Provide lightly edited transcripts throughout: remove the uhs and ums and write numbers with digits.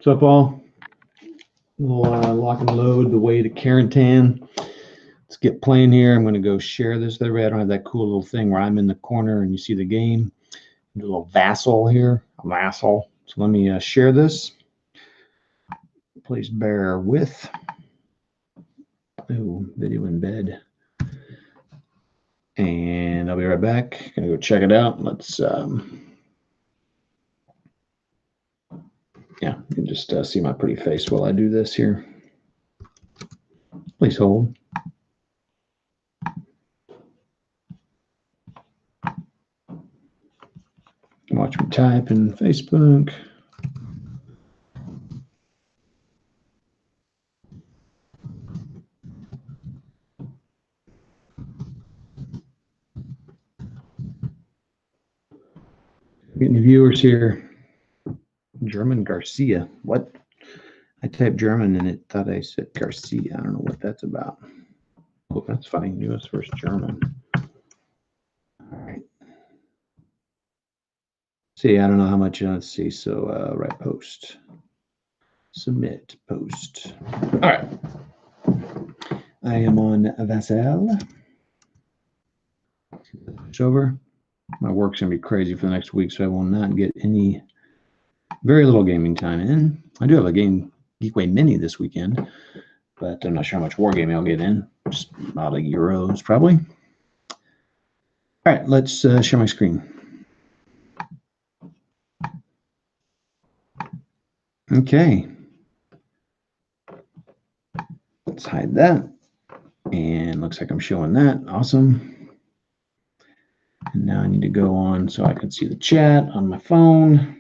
What's up, all? We'll lock and load the way to Carentan. Let's get playing here. I'm going to go share this with everybody. I don't have that cool little thing where I'm in the corner and you see the game. A little vassal here, a vassal. So let me share this. Please bear with. Oh, video in bed. And I'll be right back. Gonna go check it out. Let's yeah, you can just see my pretty face while I do this here. Please hold. Watch me type in Facebook. Getting the viewers here. German Garcia. What? I typed German and it thought I said Garcia. I don't know what that's about. Oh, that's funny. U.S. versus German. All right. See, I don't know how much. Let's see. So, write post. Submit post. All right. I am on Vassal. It's over. My work's going to be crazy for the next week, so I will not get very little gaming time in. I do have a game Geekway Mini this weekend, but I'm not sure how much wargaming I'll get in. Just a lot of Euros, probably. All right, let's share my screen. Okay. Let's hide that. And looks like I'm showing that. Awesome. And now I need to go on so I can see the chat on my phone.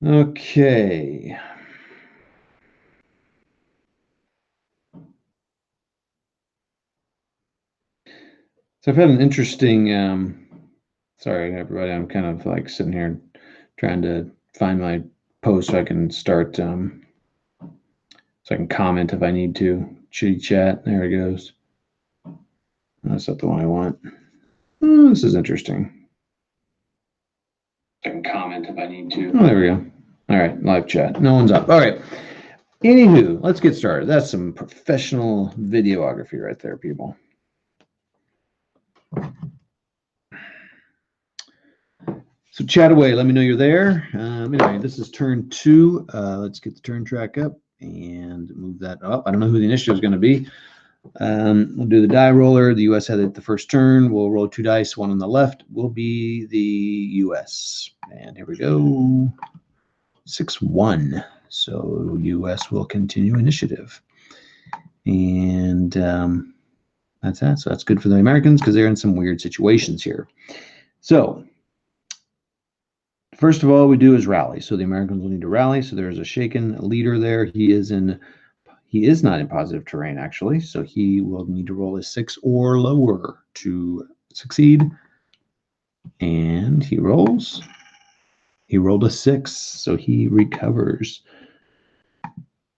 Okay. So I've had an interesting, sorry, everybody, I'm kind of like sitting here trying to find my post so I can start, so I can comment if I need to. Chitty chat, there it goes. That's not the one I want. Oh, this is interesting. I can comment if I need to. Oh, there we go. All right, live chat. No one's up. All right. Anywho, let's get started. That's some professional videography right there, people. So chat away. Let me know you're there. Anyway, this is turn 2. Let's get the turn track up and move that up. I don't know who the initiative is going to be. We'll do the die roller. The U.S. had it the first turn. We'll roll 2 dice. One on the left will be the U.S. And here we go. 6-1. So U.S. will continue initiative. And that's that. So that's good for the Americans because they're in some weird situations here. So first of all, we do is rally. So the Americans will need to rally. So there's a shaken leader there. He is not in positive terrain, actually. So he will need to roll a 6 or lower to succeed. And he rolls. He rolled a 6, so he recovers.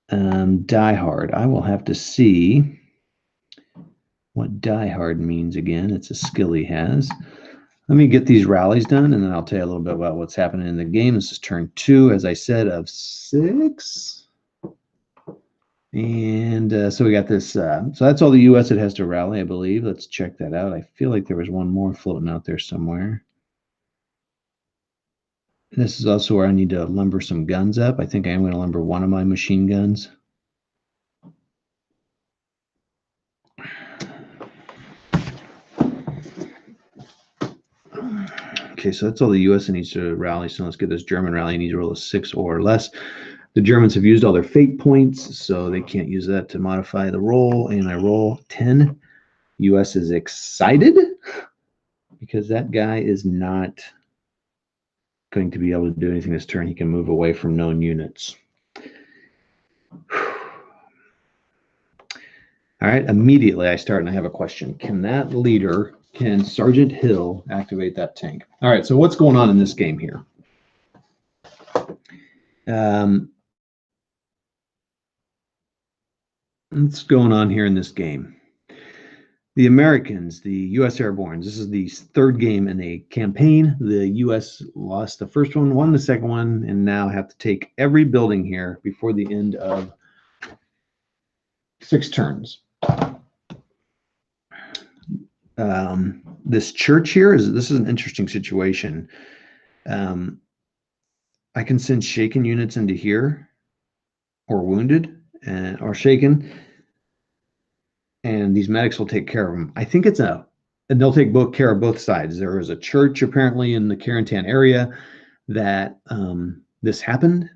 Die hard. I will have to see what die hard means again. It's a skill he has. Let me get these rallies done, and then I'll tell you a little bit about what's happening in the game. This is turn 2, as I said, of 6. And so we got this. So that's all the U.S. it has to rally, I believe. Let's check that out. I feel like there was one more floating out there somewhere. This is also where I need to lumber some guns up. I think I am going to lumber one of my machine guns. Okay, so that's all the U.S. needs to rally. So let's get this German rally. I need to roll a 6 or less. The Germans have used all their fate points, so they can't use that to modify the roll. And I roll 10. U.S. is excited because that guy is not going to be able to do anything this turn. He can move away from known units. All right, immediately I start and I have a question. Can Sergeant Hill activate that tank? All right, so what's going on in this game here? What's going on here in this game? The Americans, the U.S. Airbornes. This is the third game in a campaign. The U.S. lost the first one, won the second one, and now have to take every building here before the end of 6 turns. This church here this is an interesting situation. I can send shaken units into here, or wounded, or shaken, and these medics will take care of them. I think and they'll take care of both sides. There is a church apparently in the Carentan area that this happened,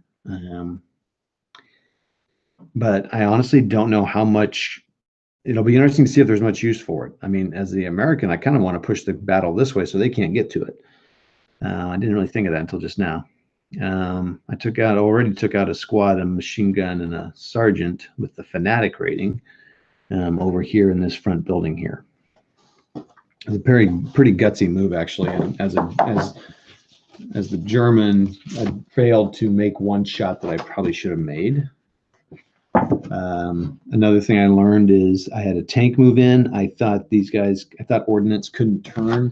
but I honestly don't know how much. It'll be interesting to see if there's much use for it. I mean, as the American, I kind of want to push the battle this way so they can't get to it. I didn't really think of that until just now. I already took out a squad, a machine gun, and a sergeant with the fanatic rating over here in this front building here. It's a pretty gutsy move, actually. And as the German, I failed to make one shot that I probably should have made. Another thing I learned is I had a tank move in. I thought ordnance couldn't turn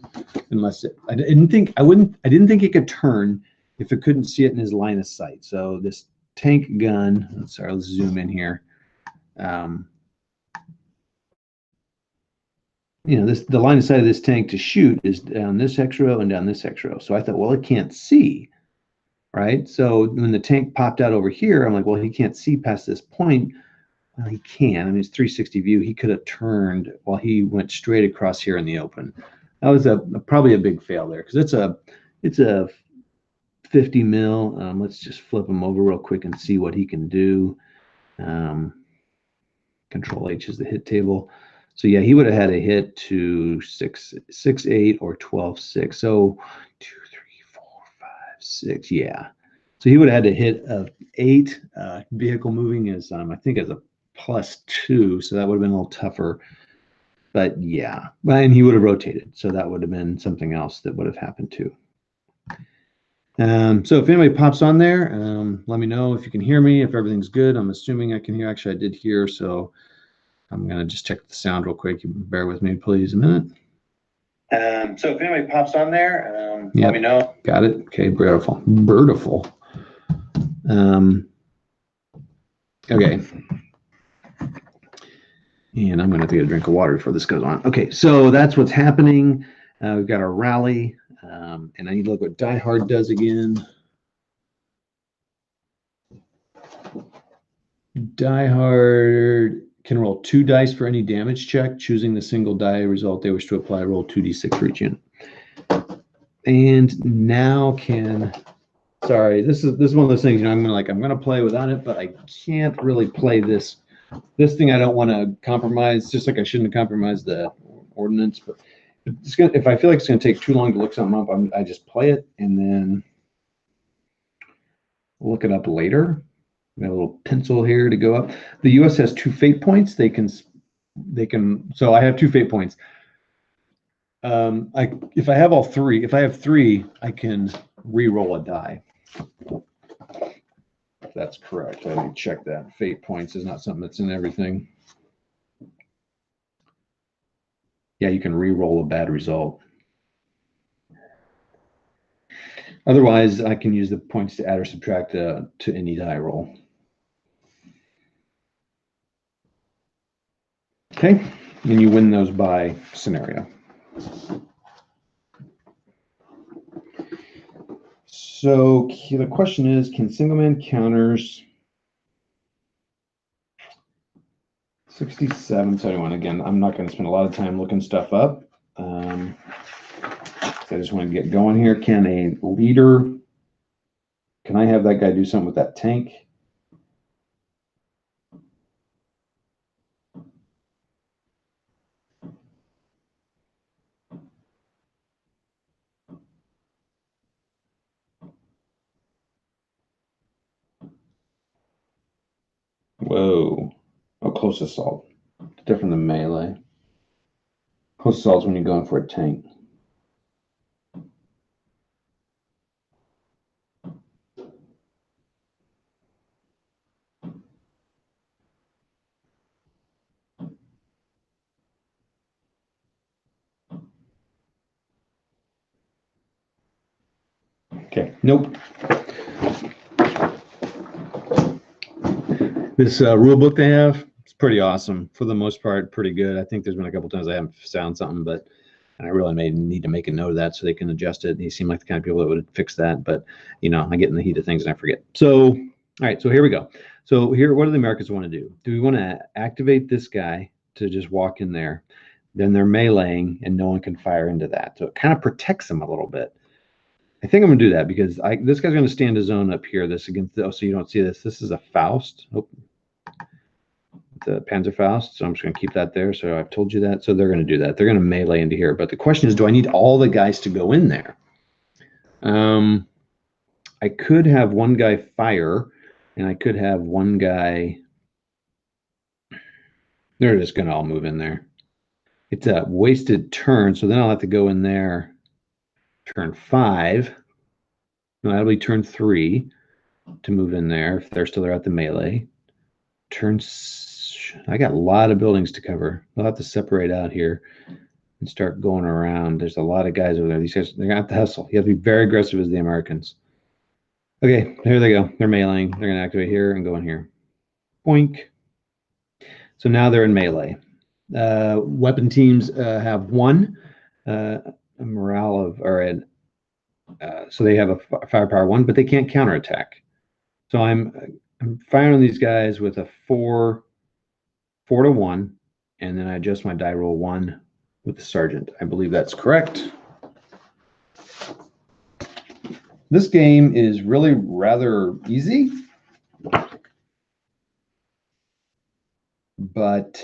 unless I didn't think it could turn if it couldn't see it in his line of sight. So this tank gun, sorry, let's zoom in here. The line of sight of this tank to shoot is down this X row and down this X row. So I thought, well, it can't see, right? So when the tank popped out over here, I'm like, well, he can't see past this point. Well, he can. I mean, it's 360 view. He could have turned while he went straight across here in the open. That was probably a big fail there, because it's a 50 mil. Let's just flip him over real quick and see what he can do. Control H is the hit table. So yeah, he would have had a hit to 6.8 or 12.6. So 2, 3, 4, 5, 6. Yeah. So he would have had a hit of 8. Vehicle moving is I think as a +2, so that would have been a little tougher. But yeah, and he would have rotated, so that would have been something else that would have happened too. So if anybody pops on there, let me know if you can hear me, if everything's good. I'm assuming I can hear. Actually, I did hear, so I'm going to just check the sound real quick. You bear with me, please, a minute. So if anybody pops on there, let me know. Got it. Okay, beautiful. Okay. And I'm going to have to get a drink of water before this goes on. Okay, so that's what's happening. We've got our rally, and I need to look what Die Hard does again. Die Hard can roll 2 dice for any damage check, choosing the single die result they wish to apply. Roll 2d6 for each unit. And now sorry, this is one of those things. I'm gonna play without it, but I can't really play this thing. I don't want to compromise, just like I shouldn't have compromised the ordnance. But if I feel like it's gonna take too long to look something up, I just play it and then look it up later. Got a little pencil here to go up. The U.S. has 2 fate points. They can. So I have 2 fate points. If I have 3, I can re-roll a die. If that's correct. I need to check that. Fate points is not something that's in everything. Yeah, you can re-roll a bad result. Otherwise, I can use the points to add or subtract to any die roll. Okay, and you win those by scenario. So the question is, can single man counters 6771? Again, I'm not going to spend a lot of time looking stuff up. I just want to get going here. Can I have that guy do something with that tank? Whoa. Oh, close assault. Different than melee. Close assault is when you're going for a tank. Okay, nope. This rule book they have, it's pretty awesome. For the most part, pretty good. I think there's been a couple times I haven't found something, but I really need to make a note of that so they can adjust it. They seem like the kind of people that would fix that, but you know, I get in the heat of things and I forget. So, all right, so here we go. So here, what do the Americans want to do? Do we want to activate this guy to just walk in there? Then they're meleeing and no one can fire into that. So it kind of protects them a little bit. I think I'm gonna do that because this guy's gonna stand his own up here. This against, oh, so you don't see this. This is a Faust. Oh, the Panzerfaust. So I'm just gonna keep that there. So I've told you that. So they're gonna do that. They're gonna melee into here. But the question is, do I need all the guys to go in there? I could have one guy fire, and I could have one guy. They're just gonna all move in there. It's a wasted turn, so then I'll have to go in there. Turn 5. No, that'll be turn 3 to move in there if they're still there at the melee. I got a lot of buildings to cover. I'll have to separate out here and start going around. There's a lot of guys over there. These guys, they're gonna have to hustle. You have to be very aggressive as the Americans. Okay, here they go. They're meleeing. They're gonna activate here and go in here. Boink. So now they're in melee. Weapon teams have 1 a morale of, or so they have a firepower 1, but they can't counterattack. So I'm firing these guys with a 4 to 1, and then I adjust my die roll 1 with the sergeant. I believe that's correct. This game is really rather easy, but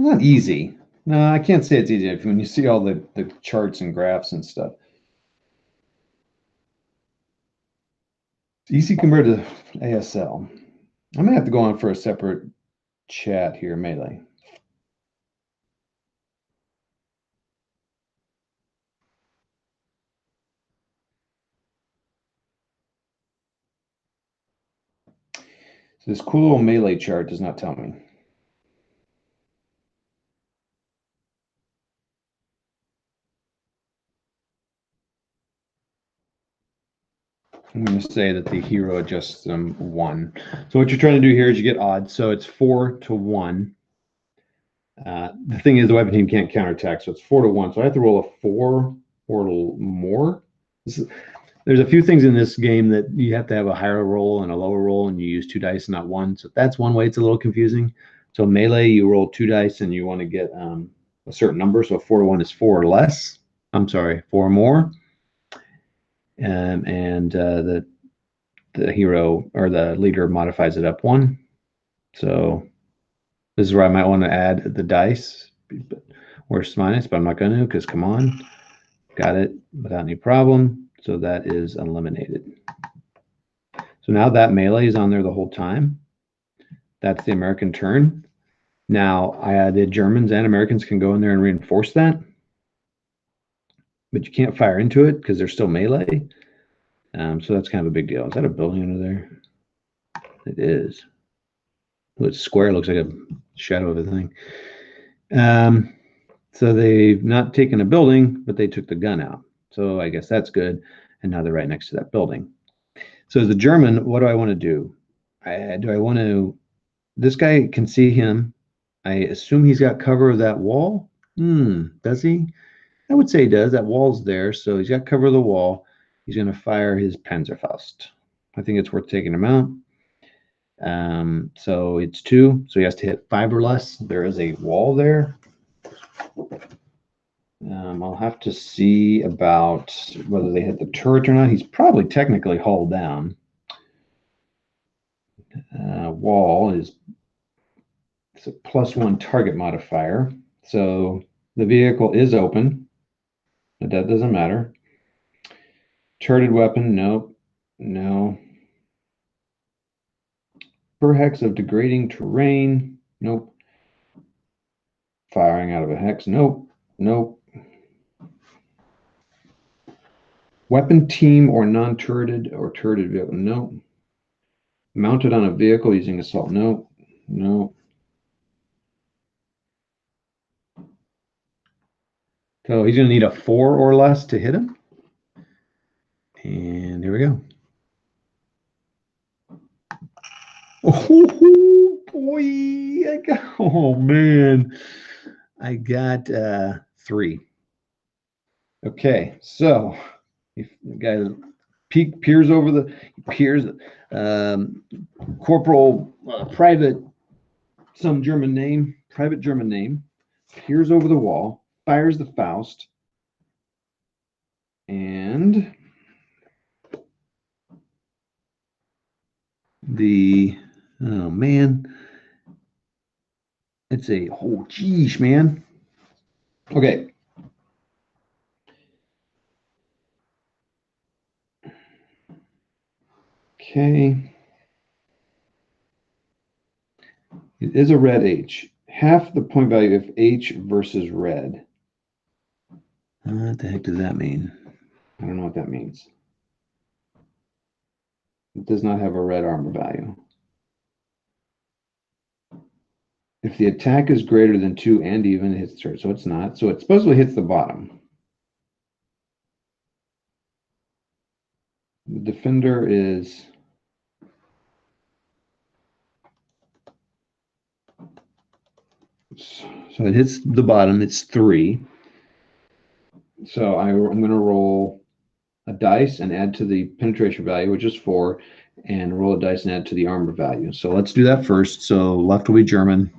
not easy. No, I can't say it's easy when you see all the charts and graphs and stuff. It's easy compared to ASL. I'm gonna have to go on for a separate chat here, melee. So this cool little melee chart does not tell me. I'm going to say that the hero adjusts them 1. So what you're trying to do here is you get odds. So it's 4 to 1. The thing is, the weapon team can't counterattack, so it's 4 to 1. So I have to roll a 4 or more. There's a few things in this game that you have to have a higher roll and a lower roll, and you use 2 dice, not 1. So that's one way it's a little confusing. So melee, you roll 2 dice, and you want to get a certain number. So 4 to 1 is 4 or less. I'm sorry, 4 or more. And the hero or the leader modifies it up 1. So this is where I might want to add the dice or minus, but I'm not going to because come on, got it without any problem. So that is eliminated. So now that melee is on there the whole time. That's the American turn. Now the Germans and Americans can go in there and reinforce that, but you can't fire into it because they're still melee. So that's kind of a big deal. Is that a building under there? It is. Oh, it's square. It looks like a shadow of a thing. So they've not taken a building, but they took the gun out. So I guess that's good. And now they're right next to that building. So as the German, what do I want to do? This guy can see him. I assume he's got cover of that wall. Does he? I would say he does. That wall's there. So he's got cover of the wall. He's going to fire his Panzerfaust. I think it's worth taking him out. So it's 2. So he has to hit 5 or less. There is a wall there. I'll have to see about whether they hit the turret or not. He's probably technically hull down. Wall is it's a +1 target modifier. So the vehicle is open, but that doesn't matter. Turreted weapon, nope, no. Per hex of degrading terrain, nope. Firing out of a hex, nope, nope. Weapon team or non-turreted or turreted vehicle, nope. Mounted on a vehicle using assault, nope, nope. So he's going to need a 4 or less to hit him. And here we go. Oh boy! Oh man! I got 3. Okay, so if the guy peers over the corporal private private German name, peers over the wall, fires the Faust, and oh man, it's a geesh, man. Okay. Okay. It is a red H. Half the point value of H versus red. What the heck does that mean? I don't know what that means. It does not have a red armor value. If the attack is greater than 2 and even, it hits the target. So it's not. So it supposedly hits the bottom. The defender is... So it hits the bottom. It's 3. So I'm going to roll a dice and add to the penetration value, which is 4, and roll a dice and add to the armor value. So let's do that first. So left will be German.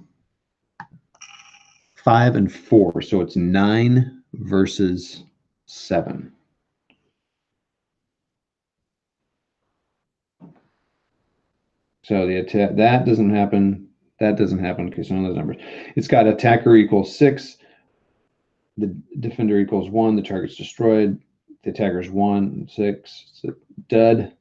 5 and 4. So it's 9 versus 7. So the attack, that doesn't happen. That doesn't happen. Okay, so none of those numbers. It's got attacker equals 6. The defender equals 1. The target's destroyed. The attacker's 1, 6. It's a dud.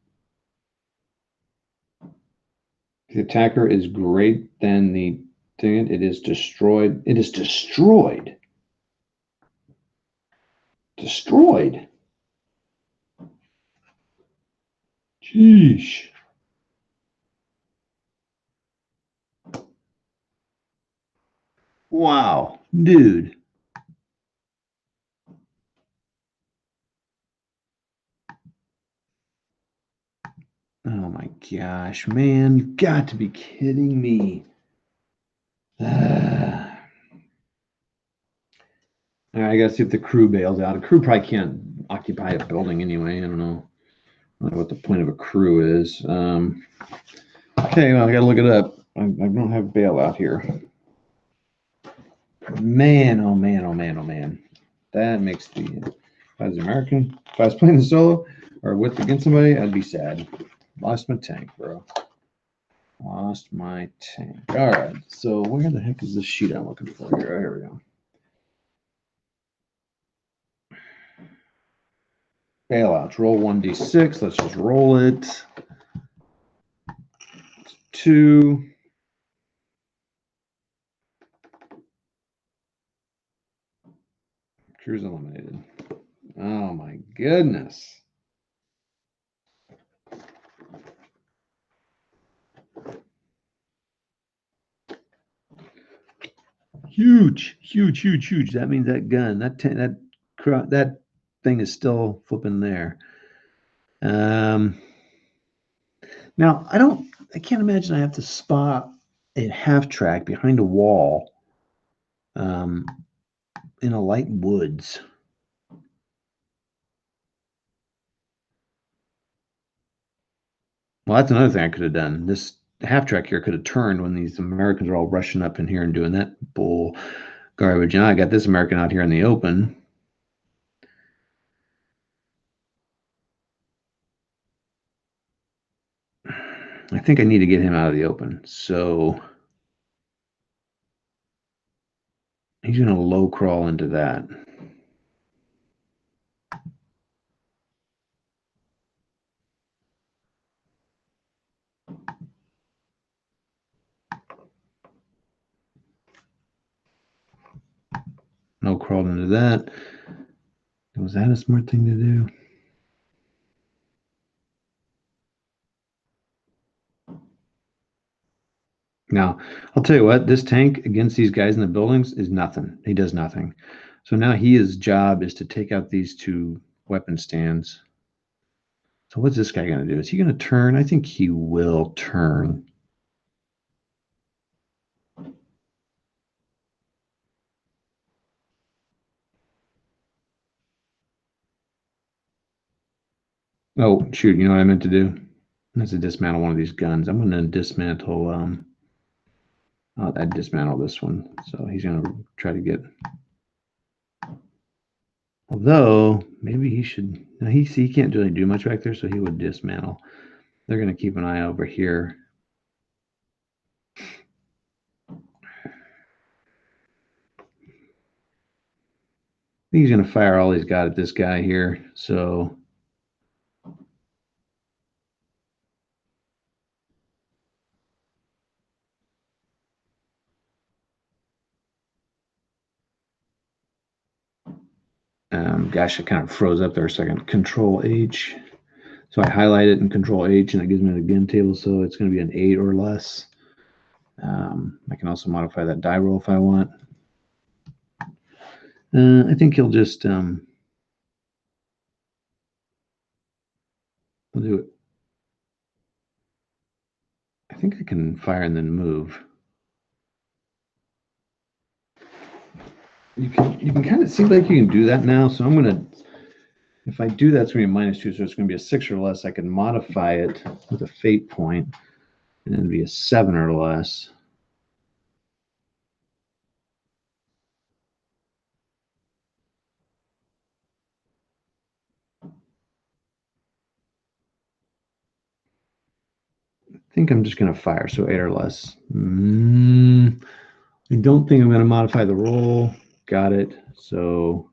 The attacker is great than the thing. It is destroyed. It is destroyed. Destroyed. Sheesh. Wow, dude. Oh my gosh, man. You've got to be kidding me. I gotta see if the crew bails out. A crew probably can't occupy a building anyway. I don't know what the point of a crew is. Okay, well, I gotta look it up. I don't have bailout here. Man, oh man, oh man, oh man. That makes the, if I was American, if I was playing the solo or against somebody, I'd be sad. Lost my tank, bro. Lost my tank. All right, so where the heck is this sheet I'm looking for here? Here we go. Bailouts. Roll 1d6. Let's just roll it. 2. Crew's eliminated. Oh my goodness. Huge, huge, huge, huge. That means that gun, that thing is still flipping there. Now I can't imagine I have to spot a half track behind a wall in a light woods. Well, that's another thing I could have done. This half track here could have turned when these Americans are all rushing up in here and doing that bull garbage. Now I got this American out here in the open. I think I need to get him out of the open. So he's going to low crawl into that. No crawled into that. Was that a smart thing to do? Now, I'll tell you what, this tank against these guys in the buildings is nothing. He does nothing. So now his job is to take out these two weapon stands. So what's this guy going to do? Is he going to turn? I think he will turn. Oh, shoot. You know what I meant to do? That's to dismantle one of these guns. I'm going to dismantle. I dismantle this one. So he's going to try to get. Although maybe he should. No, he can't really do much back there, so he would dismantle. They're going to keep an eye over here. I think he's going to fire all he's got at this guy here. So gosh, I kind of froze up there a second. Control H. So I highlight it and Control H, and it gives me the gun table. So it's going to be an 8 or less. I can also modify that die roll if I want. I think he'll just we'll do it. I think I can fire and then move. You can kind of see like you can do that now. So I'm gonna, if I do that, it's gonna be a -2, so it's gonna be a 6 or less. I can modify it with a fate point, and then be a 7 or less. I think I'm just gonna fire, so 8 or less. I don't think I'm gonna modify the roll. Got it. So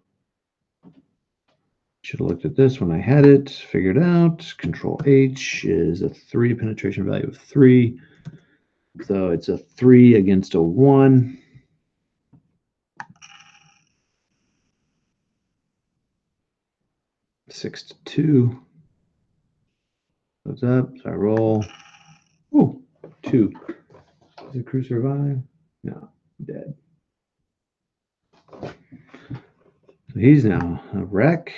should have looked at this when I had it, figured out. Control H is a 3, penetration value of 3. So it's a 3 against a 1. Six to 2. Goes up, so I roll. Oh, 2. Does the crew survive? No, dead. So he's now a wreck,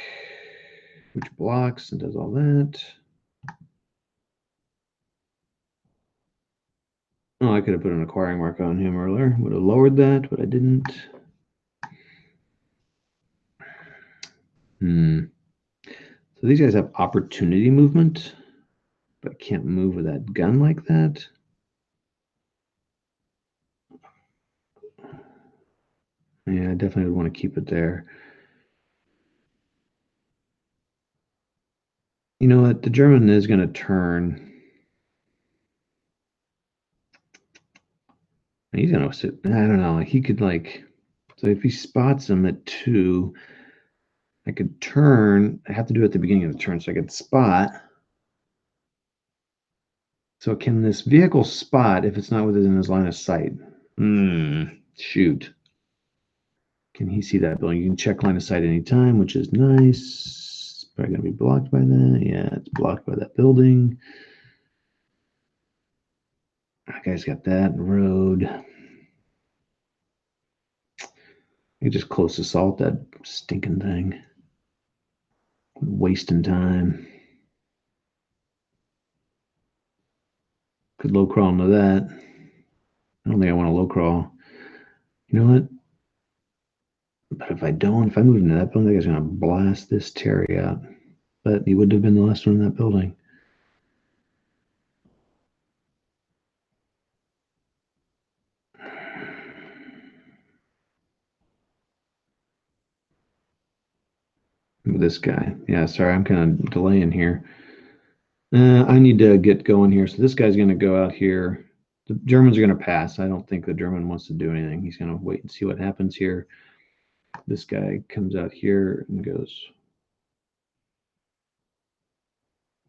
which blocks and does all that. Oh, I could have put an acquiring mark on him earlier. Would have lowered that, but I didn't. So these guys have opportunity movement, but can't move with that gun like that. Yeah, I definitely would want to keep it there. You know what? The German is going to turn. He's going to sit. I don't know. He could like. So if he spots him at 2, I could turn. I have to do it at the beginning of the turn, so I could spot. So can this vehicle spot if it's not within his line of sight? Shoot. Can he see that building? You can check line of sight anytime, which is nice. Probably going to be blocked by that. Yeah, it's blocked by that building. That guy's got that road. You just close assault that stinking thing. Wasting time. Could low crawl into that. I don't think I want to low crawl. You know what? But if I don't, if I move into that building, that guy's going to blast this Terry out. But he would have been the last one in that building. This guy. Yeah, sorry, I'm kind of delaying here. I need to get going here. So this guy's going to go out here. The Germans are going to pass. I don't think the German wants to do anything. He's going to wait and see what happens here. This guy comes out here and goes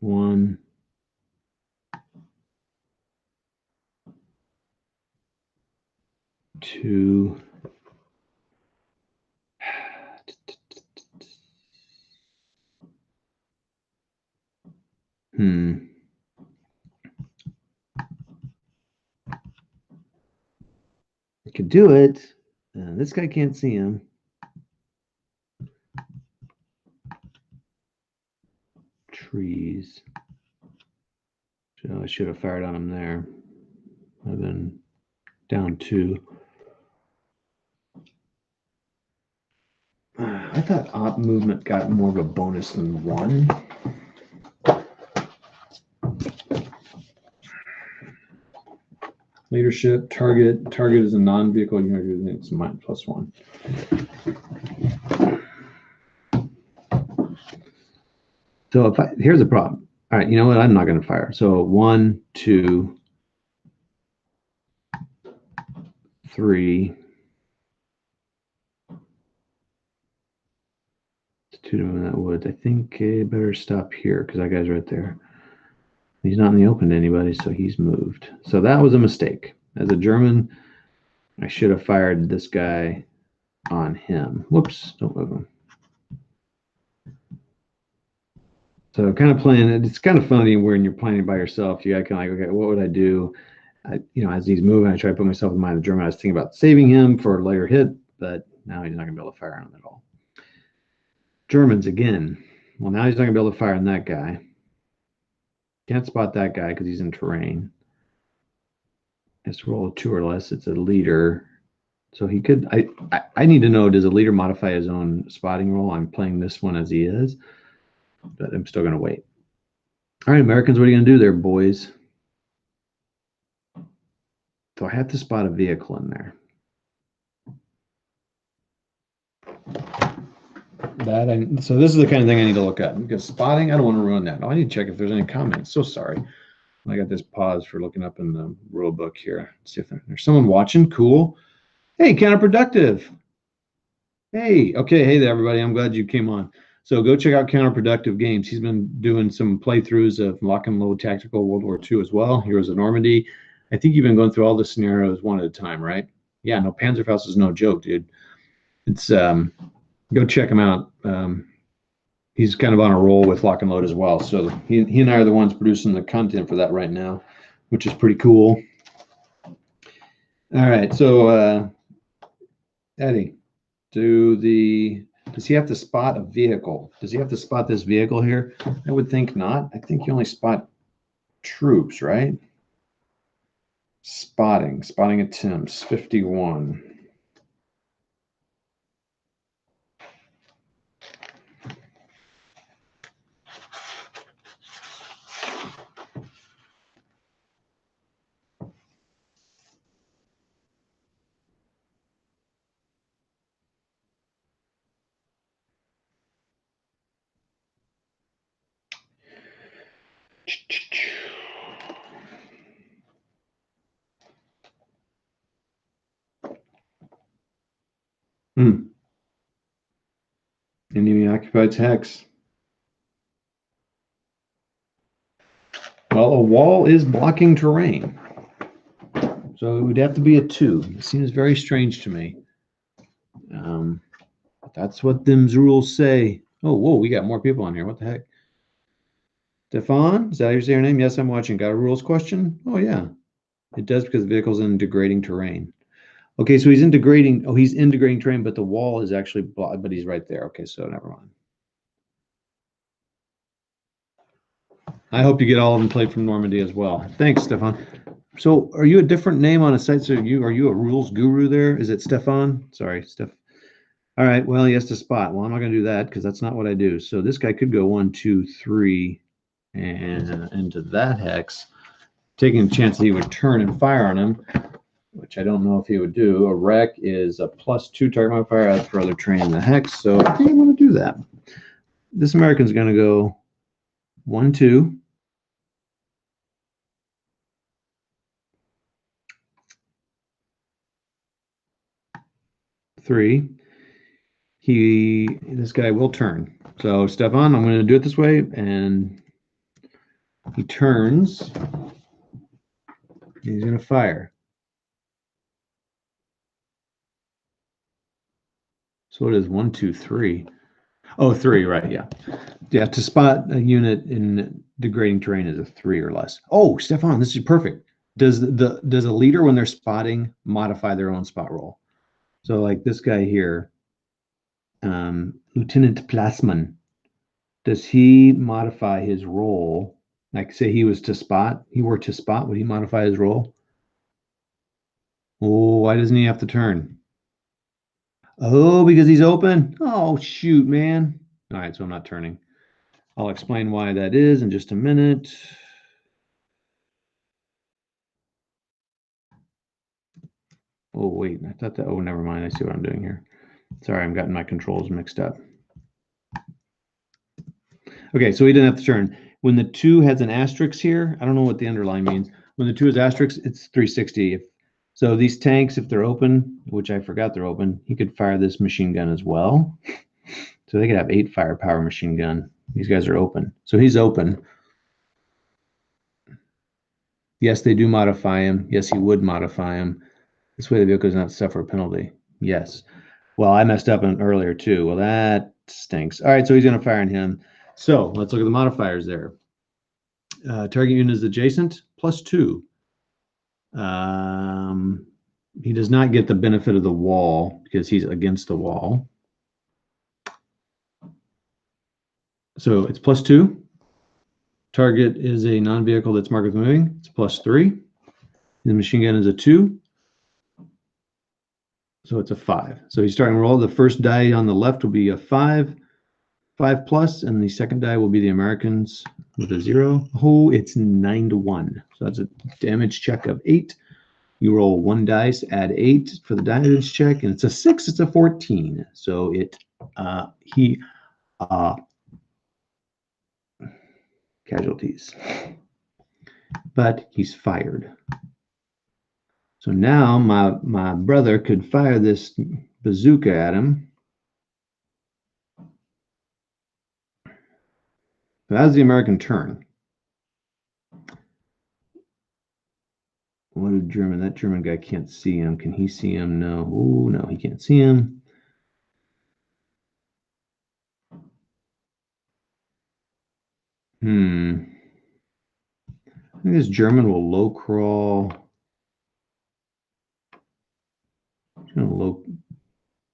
1, 2. I could do it. This guy can't see him. these. So I should have fired on him there. I've been down 2. I thought op movement got more of a bonus than 1. Leadership, target is a non-vehicle unit. It's mine +1. So here's the problem. All right, you know what? I'm not going to fire. So 1, 2, 3. It's 2 in that woods. I think I better stop here because that guy's right there. He's not in the open to anybody, so he's moved. So that was a mistake. As a German, I should have fired this guy on him. Whoops, don't move him. So kind of playing, it's kind of funny when you're playing by yourself. You got kind of like, okay, what would I do? As he's moving, I try to put myself in mind of the German. I was thinking about saving him for a later hit, but now he's not going to be able to fire on him at all. Germans again. Well, now he's not going to be able to fire on that guy. Can't spot that guy because he's in terrain. Has to roll a 2 or less. It's a leader. So he could, I need to know, does a leader modify his own spotting roll? I'm playing this one as he is, but I'm still going to wait. All right, Americans, what are you going to do there, boys? So I have to spot a vehicle in there. So this is the kind of thing I need to look at, because spotting, I don't want to ruin that. I need to check if there's any comments. So sorry. I got this pause for looking up in the rule book here. Let's see if there's someone watching. Cool. Hey, Counterproductive. Hey, okay. Hey there, everybody. I'm glad you came on. So go check out Counterproductive Games. He's been doing some playthroughs of Lock and Load Tactical World War II as well, Heroes of Normandy. I think you've been going through all the scenarios one at a time, right? Yeah, no, Panzerfaust is no joke, dude. It's go check him out. He's kind of on a roll with Lock and Load as well. So he and I are the ones producing the content for that right now, which is pretty cool. All right, so Eddie, does he have to spot a vehicle? Does he have to spot this vehicle here? I would think not. I think you only spot troops, right? Spotting attempts, 51. Enemy occupied hex. Well, a wall is blocking terrain. So it would have to be a 2. It seems very strange to me. That's what them's rules say. Oh, whoa, we got more people on here. What the heck? Stefan, is that how you say your name? Yes, I'm watching. Got a rules question? Oh, yeah. It does because the vehicle's in degrading terrain. Okay, so he's in degrading. Oh, he's in degrading terrain, but the wall is actually blocked, but he's right there. Okay, so never mind. I hope you get all of them played from Normandy as well. Thanks, Stefan. So are you a different name on a site? So are you a rules guru there? Is it Stefan? Sorry, Steph. All right, well, he has to spot. Well, I'm not going to do that because that's not what I do. So this guy could go 1, 2, 3, and into that hex, taking a chance that he would turn and fire on him, which I don't know if he would do. A wreck is a +2 target modifier as for other terrain in the hex, so I think I'm going to do that. This American's going to go 1, 2. Three. This guy will turn. So Stefan, I'm going to do it this way, and he turns. He's going to fire. So it is 1, 2, 3. Oh, 3, right? Yeah, yeah. To spot a unit in degrading terrain is a 3 or less. Oh, Stefan, this is perfect. Does a leader, when they're spotting, modify their own spot roll? So like this guy here, Lieutenant Plasman. does he modify his role? Like say he was to spot, he were to spot, would he modify his role? Oh, why doesn't he have to turn? Oh, because he's open. Oh, shoot, man. All right, so I'm not turning. I'll explain why that is in just a minute. Oh, wait, I thought that, oh, never mind. I see what I'm doing here. Sorry, I'm getting my controls mixed up. Okay, so he didn't have to turn. When the 2 has an asterisk here, I don't know what the underline means. When the 2 is asterisk, it's 360. So these tanks, if they're open, which I forgot they're open, he could fire this machine gun as well. So they could have 8 firepower machine gun. These guys are open. So he's open. Yes, they do modify him. Yes, he would modify him. This way the vehicle does not suffer a penalty. Yes. Well, I messed up earlier too. Well, that stinks. All right, so he's going to fire on him. So let's look at the modifiers there. Target unit is adjacent, +2. He does not get the benefit of the wall because he's against the wall. So it's +2. Target is a non-vehicle that's marked with moving. It's +3. The machine gun is a 2. So it's a 5. So he's starting to roll. The first die on the left will be a 5, 5+, and the second die will be the Americans with a 0. Oh, it's 9-1. So that's a damage check of 8. You roll 1 dice, add 8 for the damage check, and it's a 6. It's a 14. So casualties, but he's fired. So now my brother could fire this bazooka at him. That's the American turn. What a German! That German guy can't see him. Can he see him? No. Oh no, he can't see him. I think this German will low crawl. He's going to low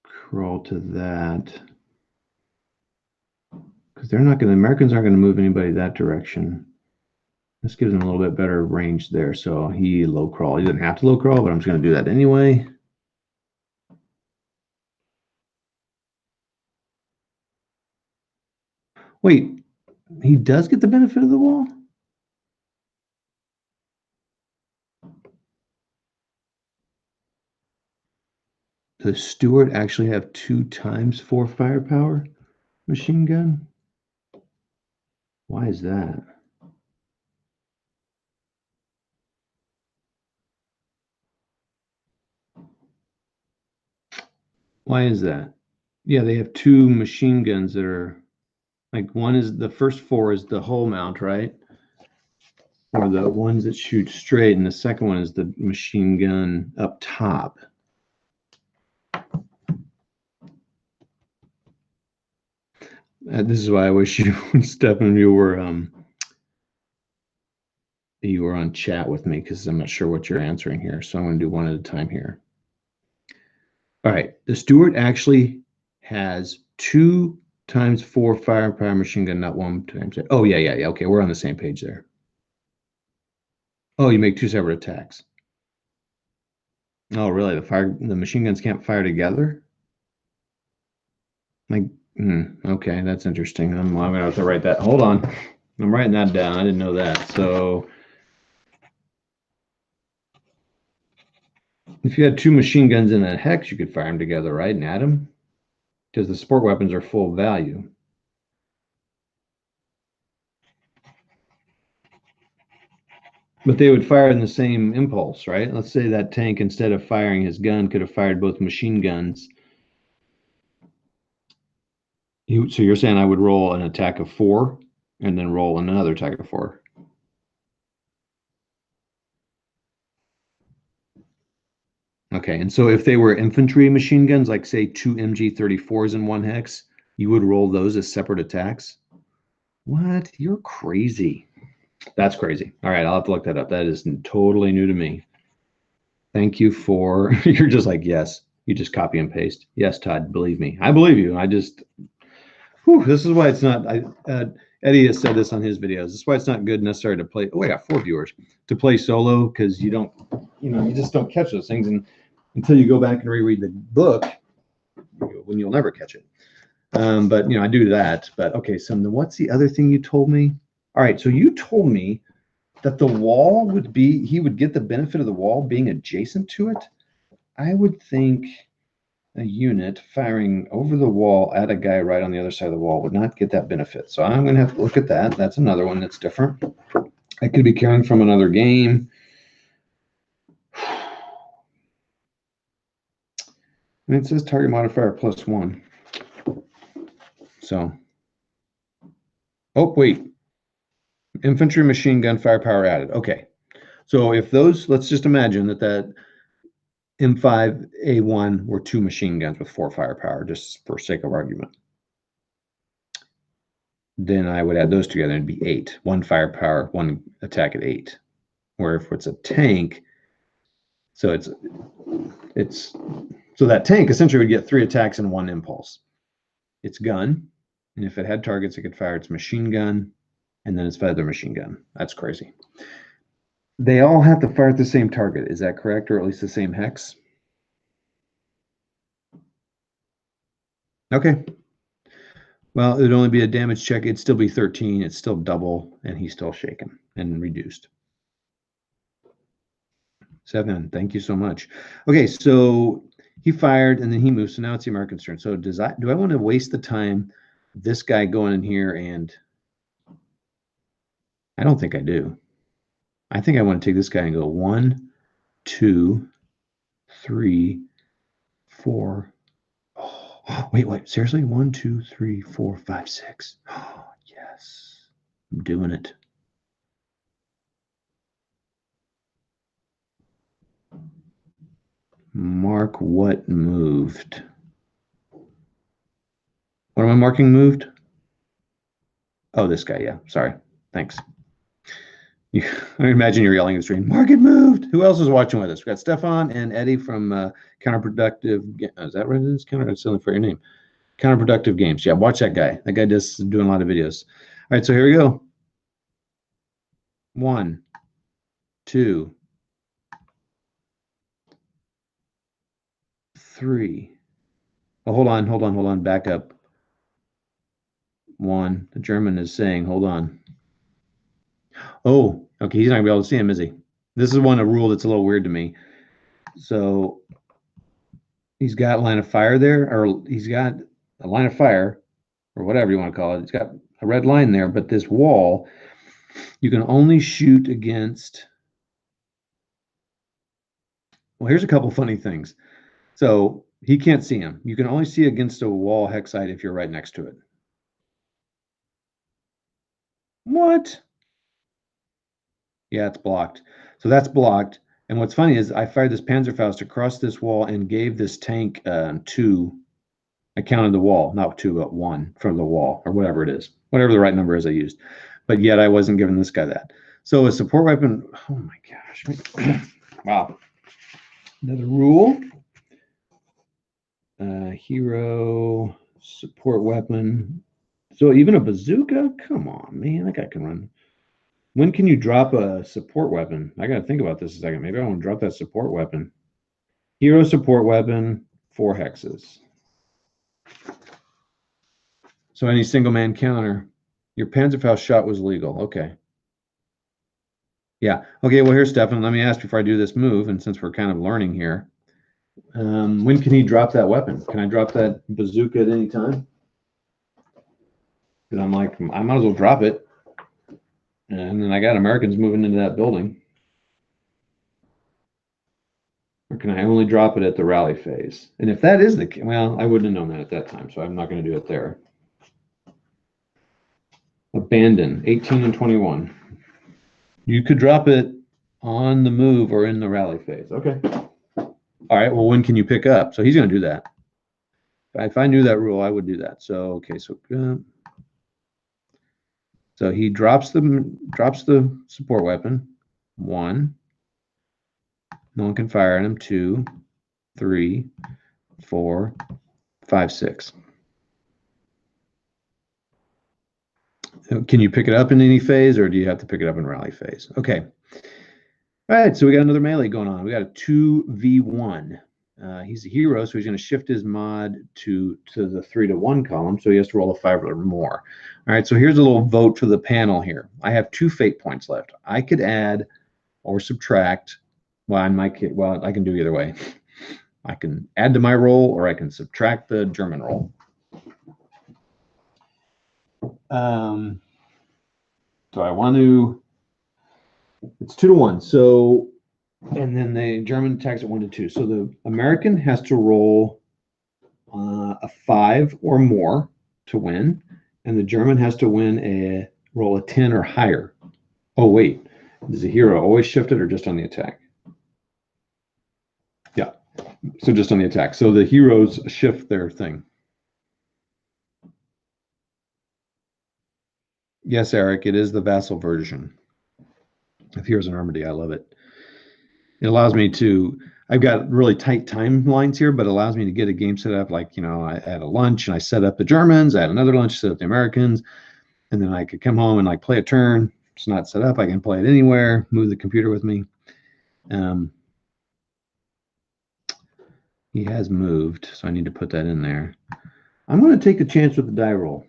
crawl to that. Because they're not going to, the Americans aren't going to move anybody that direction. This gives him a little bit better range there. So he low crawl. He doesn't have to low crawl, but I'm just going to do that anyway. Wait, he does get the benefit of the wall? Does Stewart actually have 2 times 4 firepower machine gun? Why is that? Why is that? Yeah, they have 2 machine guns that are like, one is the first 4 is the hull mount, right? Or the ones that shoot straight, and the second one is the machine gun up top. This is why I wish you, Stefan, you were on chat with me, because I'm not sure what you're answering here. So I'm going to do one at a time here. All right, the Stewart actually has 2 times 4 firepower machine gun, not 1 times. Oh yeah. Okay, we're on the same page there. Oh, you make 2 separate attacks. Oh, really? The machine guns can't fire together? Like, okay, that's interesting. I'm gonna have to write that. Hold on, I'm writing that down. I didn't know that. So, if you had 2 machine guns in a hex, you could fire them together, right, and add them, because the support weapons are full value. But they would fire in the same impulse, right? Let's say that tank, instead of firing his gun, could have fired both machine guns. So you're saying I would roll an attack of 4 and then roll another attack of 4? Okay, and so if they were infantry machine guns, like say 2 MG34s in 1 hex, you would roll those as separate attacks? What? You're crazy. That's crazy. All right, I'll have to look that up. That is totally new to me. Thank you for, you're just like, yes, you just copy and paste. Yes, Todd, believe me. I believe you. Whew, this is why it's not. Eddie has said this on his videos. This is why it's not good necessarily to play. Oh, I got 4 viewers to play solo, because you don't, you just don't catch those things, and until you go back and reread the book, when you'll never catch it. But I do that. But okay, so what's the other thing you told me? All right, so you told me that the wall would be, he would get the benefit of the wall being adjacent to it. I would think a unit firing over the wall at a guy right on the other side of the wall would not get that benefit. So I'm going to have to look at that. That's another one that's different. I could be carrying from another game. I mean, it says target modifier +1. So, oh, wait. Infantry machine gun firepower added. Okay. So if those, let's just imagine that M5A1 were 2 machine guns with 4 firepower, just for sake of argument. Then I would add those together and it'd be 8. 1 firepower, 1 attack at 8. Where if it's a tank, so so that tank essentially would get 3 attacks and 1 impulse. Its gun, and if it had targets, it could fire its machine gun, and then its feather machine gun. That's crazy. They all have to fire at the same target. Is that correct, or at least the same hex? Okay. Well, it would only be a damage check. It'd still be 13. It's still double, and he's still shaken and reduced. 7. Thank you so much. Okay, so he fired, and then he moved. So now it's the American's turn. So do I want to waste the time, this guy going in here, and I don't think I do. I think I want to take this guy and go 1, 2, 3, 4. Oh, wait. Seriously? 1, 2, 3, 4, 5, 6. Oh, yes. I'm doing it. Mark what moved. What am I marking moved? Oh, this guy. Yeah. Sorry. Thanks. I imagine you're yelling at the stream. Mark it moved. Who else is watching with us? We got Stefan and Eddie from Counterproductive. Is that what it is? It's only for your name. Counterproductive Games. Yeah, watch that guy. That guy does doing a lot of videos. All right, so here we go. 1, 2, 3. Oh, hold on. Back up. 1. The German is saying, hold on. Oh, okay. He's not gonna be able to see him, is he? This is a rule that's a little weird to me. So he's got a line of fire there, or he's got a line of fire, or whatever you want to call it. It's got a red line there, but this wall, you can only shoot against. Well, here's a couple funny things. So he can't see him. You can only see against a wall hex site if you're right next to it. What? Yeah, it's blocked. So that's blocked. And what's funny is I fired this Panzerfaust across this wall and gave this tank 2. I counted the wall, not 2, but 1 from the wall, or whatever it is, whatever the right number is I used. But yet I wasn't giving this guy that. So a support weapon, oh my gosh. Wow. Another rule. Hero, support weapon. So even a bazooka? Come on, man, that guy can run. When can you drop a support weapon? I got to think about this a second. Maybe I want to drop that support weapon. Hero support weapon, 4 hexes. So any single man counter. Your Panzerfaust shot was legal. Okay. Yeah. Okay, well, here's Stefan. Let me ask before I do this move, and since we're kind of learning here, when can he drop that weapon? Can I drop that bazooka at any time? Because I'm like, I might as well drop it. And then I got Americans moving into that building. Or can I only drop it at the rally phase? And if that is the case, well, I wouldn't have known that at that time, so I'm not going to do it there. Abandon, 18 and 21. You could drop it on the move or in the rally phase. Okay. All right, well, when can you pick up? So he's going to do that. If I knew that rule, I would do that. So, okay, so he drops the support weapon. 1. No one can fire at him. 2, 3, 4, 5, 6. Can you pick it up in any phase, or do you have to pick it up in rally phase? Okay. All right, so we got another melee going on. We got a 2v1. He's a hero, so he's going to shift his mod to the 3-to-1 column, so he has to roll a 5 or more. All right, so here's a little vote for the panel here. I have 2 fate points left. I could add or subtract. Well, I can do either way. I can add to my roll, or I can subtract the German roll. So I want to. It's 2-to-1. So, and then the German attacks at 1-to-2. So the American has to roll a 5 or more to win, and the German has to roll a 10 or higher. Oh wait, is the hero always shifted or just on the attack? Yeah, so just on the attack. So the heroes shift their thing. Yes, Eric, it is the vassal version of Heroes of Normandy. I love it. It allows me to, I've got really tight timelines here, but it allows me to get a game set up. Like, I had a lunch and I set up the Germans, I had another lunch, set up the Americans, and then I could come home and like play a turn. It's not set up. I can play it anywhere, move the computer with me. He has moved, so I need to put that in there. I'm going to take a chance with the die roll.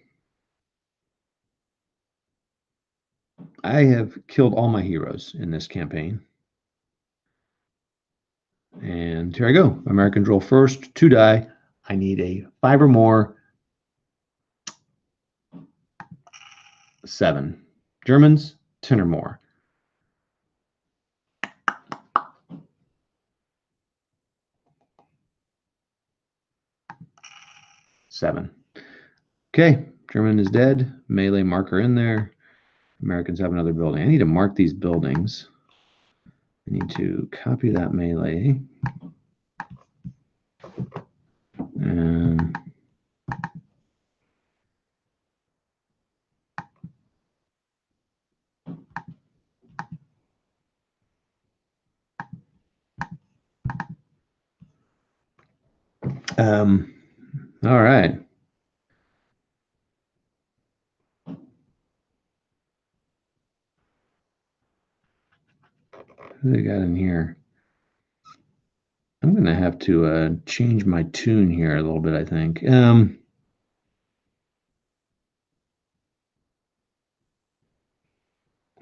I have killed all my heroes in this campaign. And here I go. Americans roll first, 2 die. I need a 5 or more. 7. Germans, 10 or more. Seven. Okay, German is dead. Melee marker in there. Americans have another building. I need to mark these buildings. I need to copy that melee. And all right. Who they got in here? I'm going to have to change my tune here a little bit, I think. I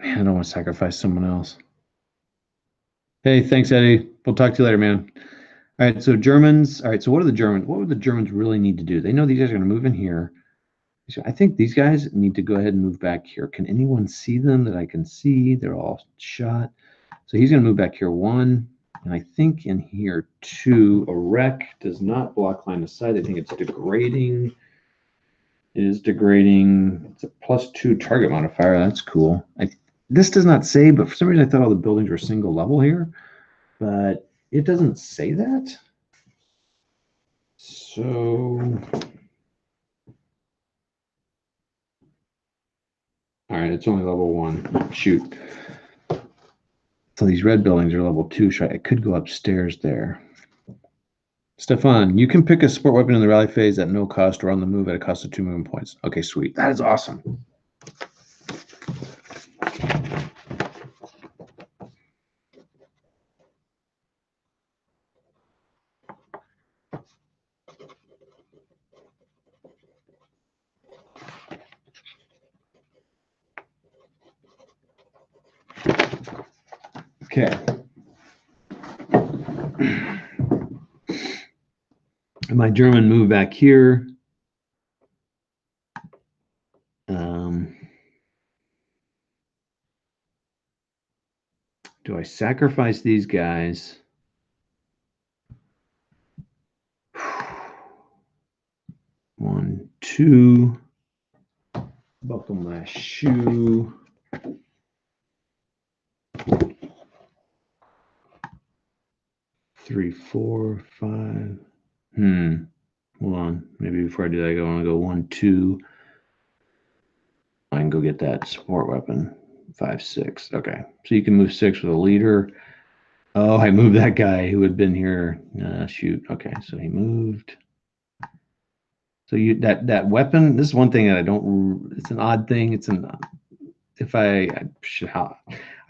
don't want to sacrifice someone else. Hey, thanks, Eddie. We'll talk to you later, man. All right, so Germans. All right, so what would the Germans really need to do? They know these guys are going to move in here. I think these guys need to go ahead and move back here. Can anyone see them that I can see? They're all shot. So he's going to move back here 1. And I think in here 2, a wreck does not block line of sight. I think it's degrading. It is degrading. It's a +2 target modifier. That's cool. This does not say, but for some reason I thought all the buildings were single level here. But it doesn't say that. So... all right, it's only level 1. Shoot. So these red buildings are level 2. I could go upstairs there. Stefan, you can pick a support weapon in the rally phase at no cost or on the move at a cost of 2 movement points. Okay, sweet. That is awesome. Okay. My German move back here. Do I sacrifice these guys? One, 2. Buckle my shoe. 3, 4, 5. Hold on. Maybe before I do that, I want to go 1, 2. I can go get that support weapon. 5, 6. Okay. So you can move 6 with a leader. Oh, I moved that guy who had been here. Shoot. Okay. So he moved. So So that weapon, this is one thing that I don't, it's an odd thing. It's an, if I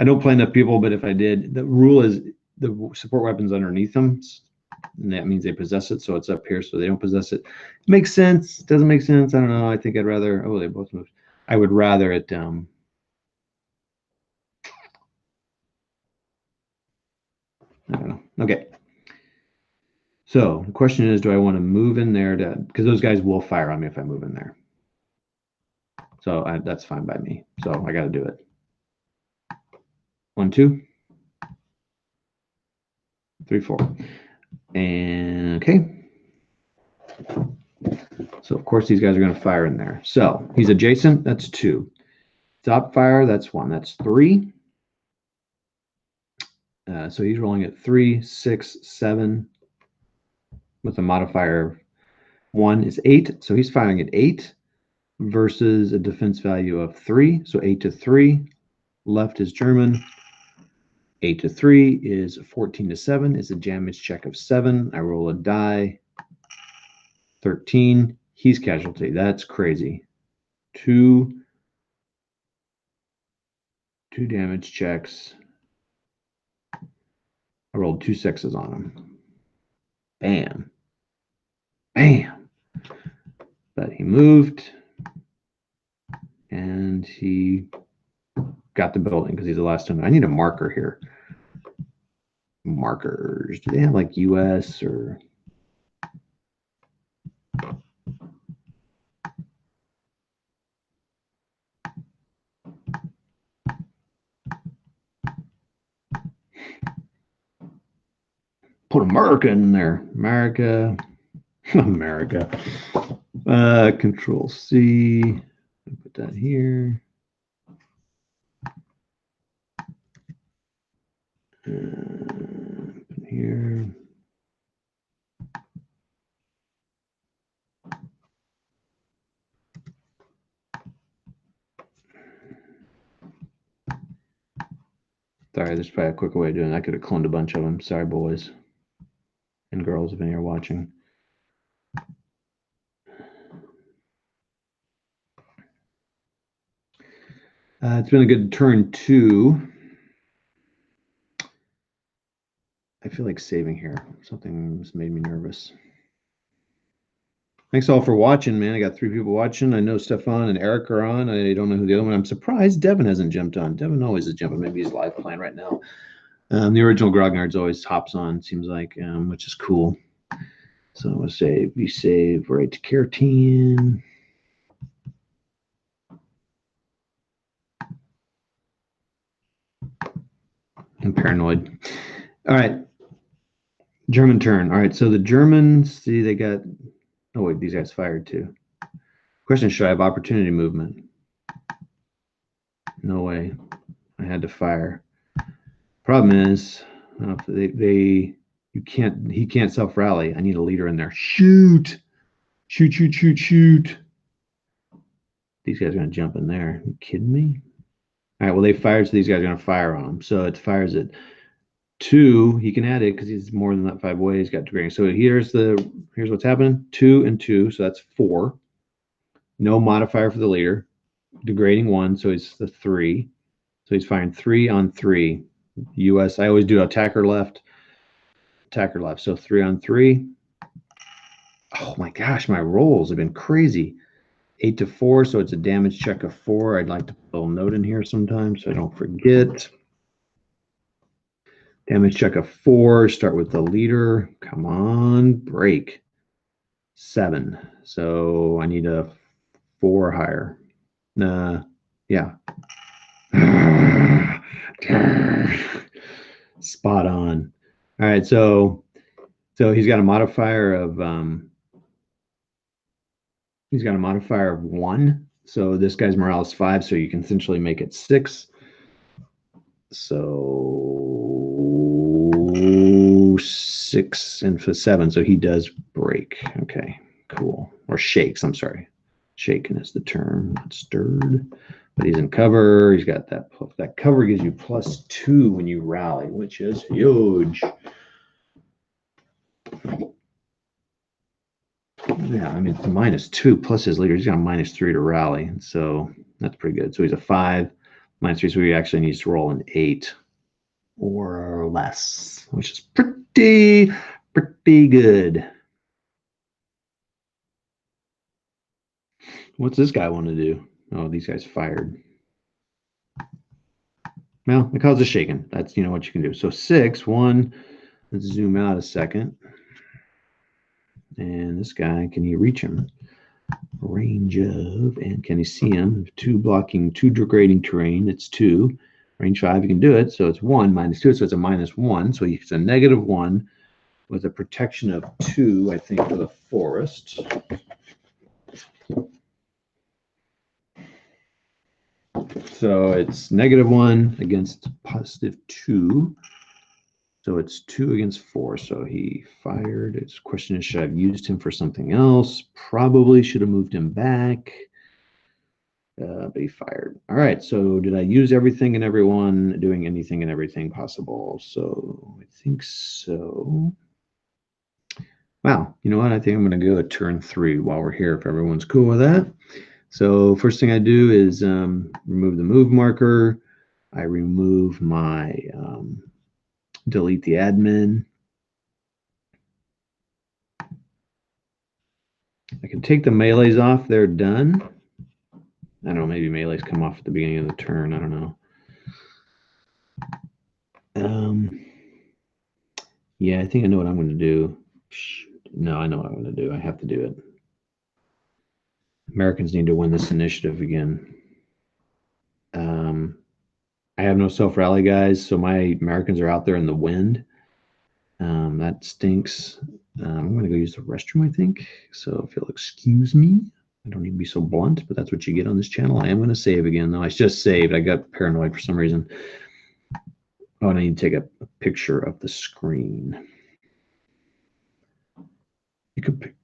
don't play enough people, but if I did, the rule is the support weapon's underneath them. And that means they possess it. So it's up here, so they don't possess it. It makes sense. Doesn't make sense. I don't know. I think I'd rather, oh, they both moved. I would rather it, I don't know. Okay. So the question is, do I want to move in there to, because those guys will fire on me if I move in there. So that's fine by me. So I got to do it. 1, 2, 3, 4. And okay. So of course these guys are going to fire in there. So he's adjacent. That's 2. Top fire. That's 1. That's 3. So he's rolling at 3, 6, 7 with a modifier 1 is 8. So he's firing at 8 versus a defense value of 3. So 8 to 3. Left is German. 8 to 3 is 14 to 7. It's a damage check of 7. I roll a die. 13. He's casualty. That's crazy. 2 damage checks. I rolled 2 6s on him. Bam. Bam. But he moved. And he got the building because he's the last one. I need a marker here. Markers. Do they have like US or... Put America in there. America. America. Control C. Put that here. Here. Sorry, there's probably a quicker way of doing it. I could have cloned a bunch of them. Sorry, boys and girls, if any are watching. It's been a good turn 2. I feel like saving here. Something's made me nervous. Thanks all for watching, man. I got 3 people watching. I know Stefan and Eric are on. I don't know who the other one. I'm surprised Devin hasn't jumped on. Devin always is jumping. Maybe he's live playing right now. The original Grognard's always hops on, seems like, which is cool. So I'm going to save. We save right to Carentan. I'm paranoid. All right. German turn. All right. So the Germans, see, they got... Oh, wait, these guys fired too. Question, should I have opportunity movement? No way. I had to fire. Problem is, he can't self-rally. I need a leader in there. Shoot. Shoot, shoot, shoot, shoot. These guys are going to jump in there. Are you kidding me? All right, well, they fired, so these guys are going to fire on him. So it fires at 2. He can add it because he's more than that 5 ways. He's got degrading. So here's what's happening. 2 and 2, so that's 4. No modifier for the leader. Degrading 1, so he's the 3. So he's firing 3 on 3. US, I always do attacker left. So 3 on 3. Oh my gosh, my rolls have been crazy. 8 to 4, so it's a damage check of 4. I'd like to put a little note in here sometime so I don't forget. Damage check of 4. Start with the leader. Come on, break. 7. So I need a 4 higher. Yeah. Spot on. All right, so he's got a modifier of 1. So this guy's morale is 5, so you can essentially make it 6. So 6 and for 7, so he does break. Okay, cool. Or shakes, I'm sorry. Shaken is the term, not stirred. But he's in cover. He's got that cover gives you +2 when you rally, which is huge. Yeah, I mean, it's -2 plus his leader. He's got a -3 to rally. So that's pretty good. So he's a 5, -3. So he actually needs to roll an 8 or less, which is pretty good. What's this guy want to do? Oh, these guys fired. Well, the cause is shaken. That's what you can do. So 6, 1. Let's zoom out a second. And this guy, can you reach him? Range of, and can you see him? 2 blocking, 2 degrading terrain. It's 2. Range 5, you can do it. So it's 1 -2. So it's a -1. So it's a -1 with a protection of 2, I think, for the forest. So it's -1 against +2. So it's 2 against 4. So he fired. His question is, should I have used him for something else? Probably should have moved him back. But he fired. All right. So did I use everything and everyone doing anything and everything possible? So I think so. Wow. You know what? I think I'm going to go to turn 3 while we're here, if everyone's cool with that. So first thing I do is remove the move marker. I remove my delete the admin. I can take the melees off. They're done. I don't know. Maybe melees come off at the beginning of the turn. I don't know. Yeah, I think I know what I'm going to do. No, I know what I'm going to do. I have to do it. Americans need to win this initiative again. I have no self-rally guys, so my Americans are out there in the wind. That stinks. I'm going to go use the restroom, I think. So if you'll excuse me, I don't need to be so blunt, but that's what you get on this channel. I am going to save again, though. I just saved. I got paranoid for some reason. Oh, and I need to take a picture of the screen. You could.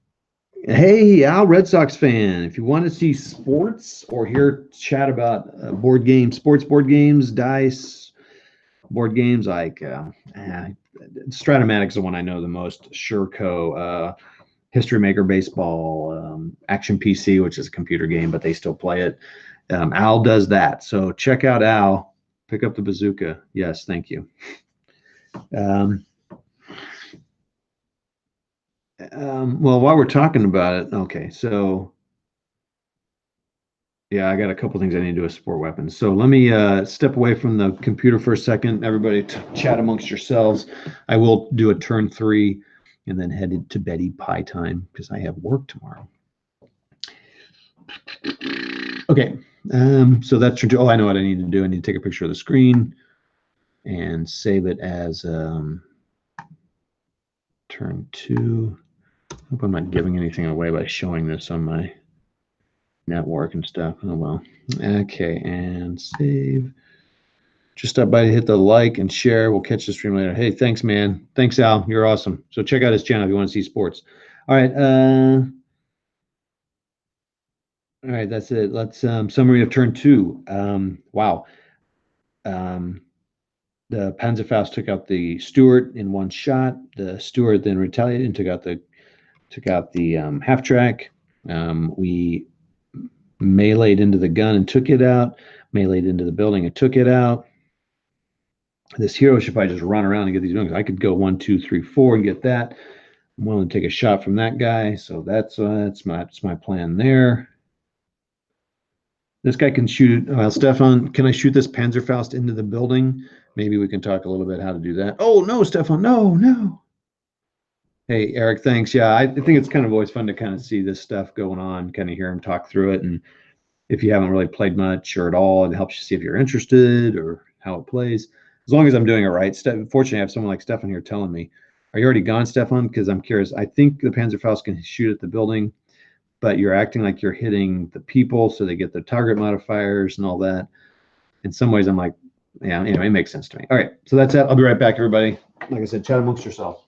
Hey, Al, Red Sox fan. If you want to see sports or hear chat about board games, sports board games, dice, board games like Stratomatic is the one I know the most. Sureco, History Maker Baseball, Action PC, which is a computer game, but they still play it. Al does that. So check out Al. Pick up the bazooka. Yes, thank you. Well, while we're talking about it, okay, so yeah, I got a couple things I need to do with sport weapons. So let me step away from the computer for a second. Everybody chat amongst yourselves. I will do a turn 3 and then headed to beddy pie time because I have work tomorrow. Okay, so that's turn 2. Oh, I know what I need to do. I need to take a picture of the screen and save it as turn 2. I hope I'm not giving anything away by showing this on my network and stuff. Oh, well. Okay, and save. Just stop by to hit the like and share. We'll catch the stream later. Hey, thanks, man. Thanks, Al. You're awesome. So check out his channel if you want to see sports. All right. All right, that's it. Let's summary of turn 2. Wow. The Panzerfaust took out the Stuart in one shot. The Stuart then retaliated and took out the half track. We meleeed into the gun and took it out. Meleeed into the building and took it out. This hero should probably just run around and get these buildings. I could go 1, 2, 3, 4 and get that. I'm willing to take a shot from that guy. So that's my plan there. This guy can shoot. Stefan, can I shoot this Panzerfaust into the building? Maybe we can talk a little bit how to do that. Oh, no, Stefan, no. Hey, Eric, thanks. Yeah, I think it's kind of always fun to kind of see this stuff going on, kind of hear him talk through it. And if you haven't really played much or at all, it helps you see if you're interested or how it plays. As long as I'm doing it right. Fortunately, I have someone like Stefan here telling me. Are you already gone, Stefan? Because I'm curious. I think the Panzerfaust can shoot at the building, but you're acting like you're hitting the people, so they get the target modifiers and all that. In some ways, I'm like, yeah, anyway, it makes sense to me. All right, so that's it. I'll be right back, everybody. Like I said, chat amongst yourselves.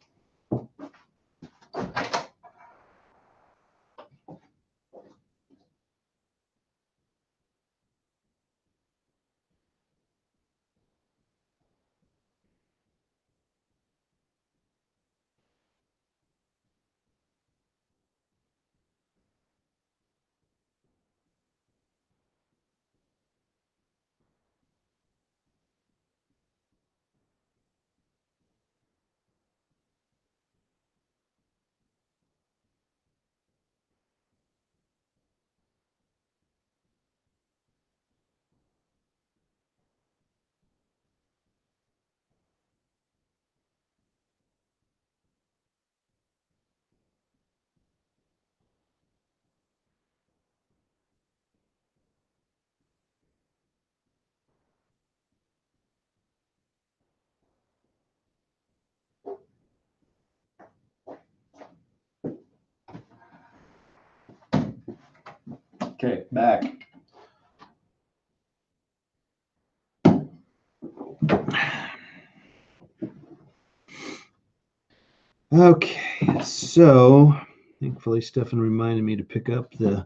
Okay, back. Okay, so thankfully Stefan reminded me to pick up the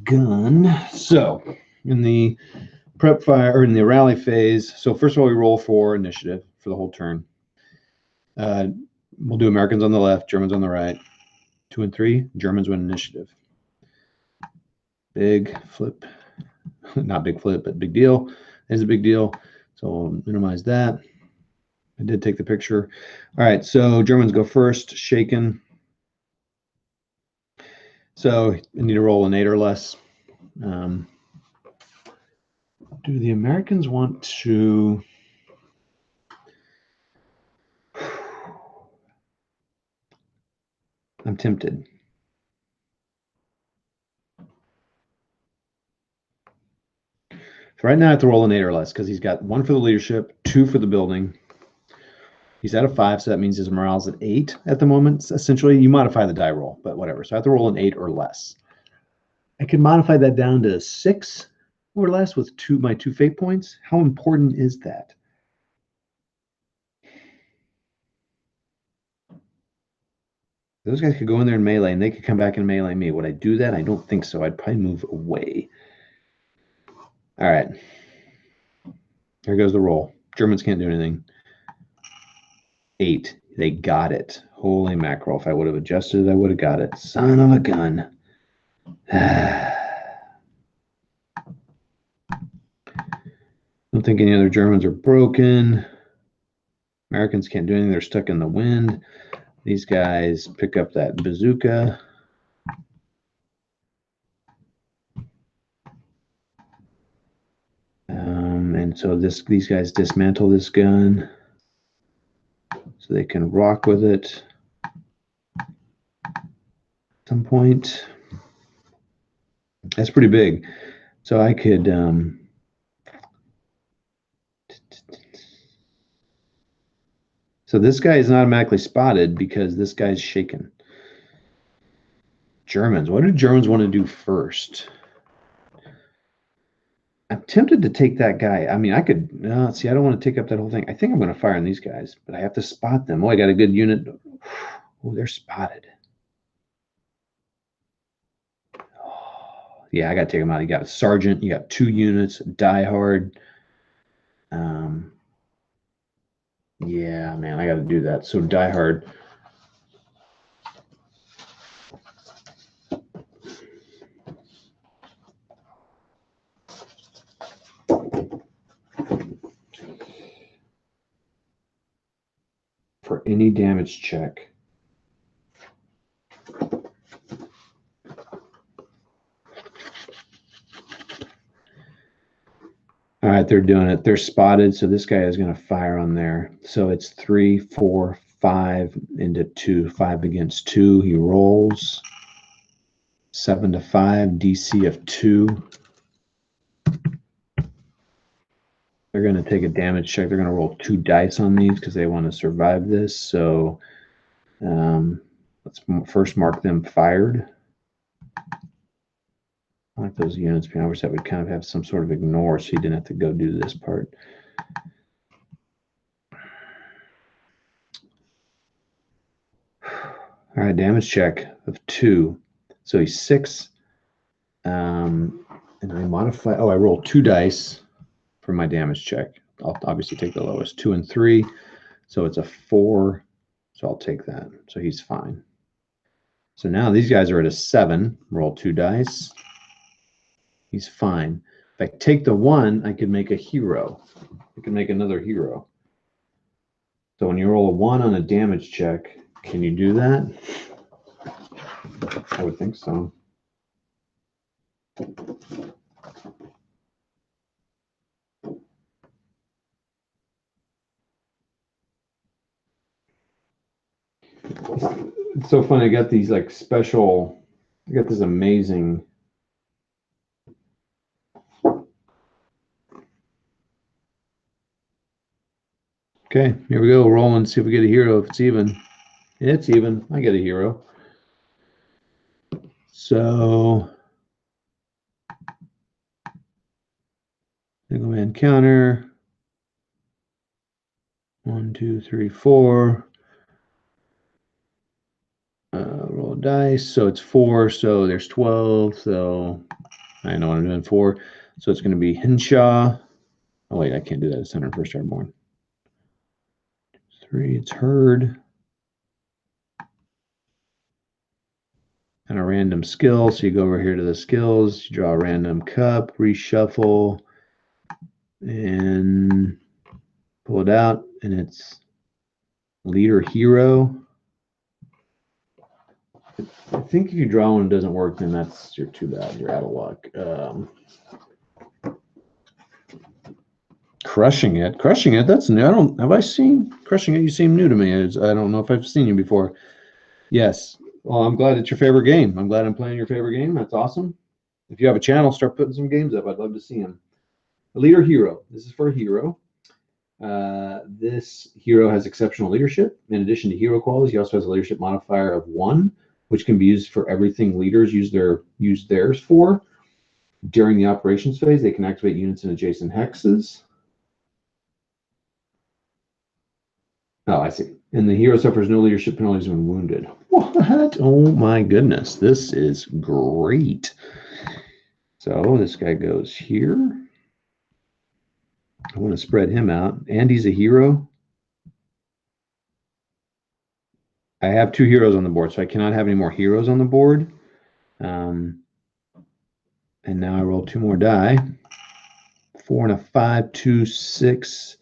gun. So in the prep fire, or in the rally phase, so first of all, we roll for initiative for the whole turn. We'll do Americans on the left, Germans on the right. 2 and 3, Germans win initiative. Big flip, not big flip, but big deal. Is a big deal. So we'll minimize that. I did take the picture. All right, so Germans go first, shaken. So you need to roll an 8 or less. Do the Americans want to? I'm tempted. So right now I have to roll an 8 or less because he's got 1 for the leadership, 2 for the building. He's at a 5, so that means his morale's at 8 at the moment. Essentially, you modify the die roll, but whatever. So I have to roll an 8 or less. I can modify that down to 6 or less with my 2 fate points. How important is that? Those guys could go in there and melee, and they could come back and melee me. Would I do that? I don't think so. I'd probably move away. All right. Here goes the roll. Germans can't do anything. 8. They got it. Holy mackerel. If I would have adjusted it, I would have got it. Son of a gun. Don't think any other Germans are broken. Americans can't do anything. They're stuck in the wind. These guys pick up that bazooka. And so these guys dismantle this gun so they can rock with it at some point. That's pretty big. So I could so this guy is not automatically spotted because this guy's shaken. Germans. What do Germans want to do first? I'm tempted to take that guy. I mean, I could see. I don't want to take up that whole thing. I think I'm going to fire on these guys, but I have to spot them. Oh, I got a good unit. Oh, they're spotted. Oh, yeah, I got to take them out. You got a sergeant. You got 2 units. Die hard. Yeah, man, I got to do that. So die hard. For any damage check. All right, they're doing it. They're spotted, so this guy is going to fire on there. So it's 3, 4, 5 into 2. 5 against 2. He rolls. 7 to 5. DC of 2. They're going to take a damage check. They're going to roll 2 dice on these because they want to survive this. So let's first mark them fired. I like those units. I wish that would kind of have some sort of ignore so you didn't have to go do this part. All right, damage check of 2. So he's 6. And I modify. Oh, I roll 2 dice for my damage check. I'll obviously take the lowest. 2 and 3. So it's a 4. So I'll take that. So he's fine. So now these guys are at a 7. Roll 2 dice. He's fine. If I take the 1, I could make a hero. I can make another hero. So when you roll a 1 on a damage check, can you do that? I would think so. It's so funny. I got these like special, I got this amazing. Okay, here we go. Roll and see if we get a hero. If it's even. It's even. I get a hero. So Single man counter. 1, 2, 3, 4. Roll dice. So it's 4. So there's 12. So I know what I'm doing. 4. So it's going to be Henshaw. Oh, wait, I can't do that. It's 101st Airborne. 3. It's Herd. And a random skill. So you go over here to the skills. You draw a random cup. Reshuffle. And pull it out. And it's Leader Hero. I think if you draw one and it doesn't work, then you're too bad. You're out of luck. Crushing it. That's new. Have I seen Crushing It? You seem new to me. I don't know if I've seen you before. Yes. Well, I'm glad it's your favorite game. I'm glad I'm playing your favorite game. That's awesome. If you have a channel, start putting some games up. I'd love to see them. A Leader Hero. This is for a hero. This hero has exceptional leadership. In addition to hero qualities, he also has a leadership modifier of 1, which can be used for everything leaders use theirs for. During the operations phase, they can activate units in adjacent hexes. Oh, I see. And the hero suffers no leadership penalties when wounded. What? Oh my goodness. This is great. So this guy goes here. I want to spread him out. And he's a hero. I have 2 heroes on the board, so I cannot have any more heroes on the board. And now I roll 2 more die. 4 and a 5, 2, 6.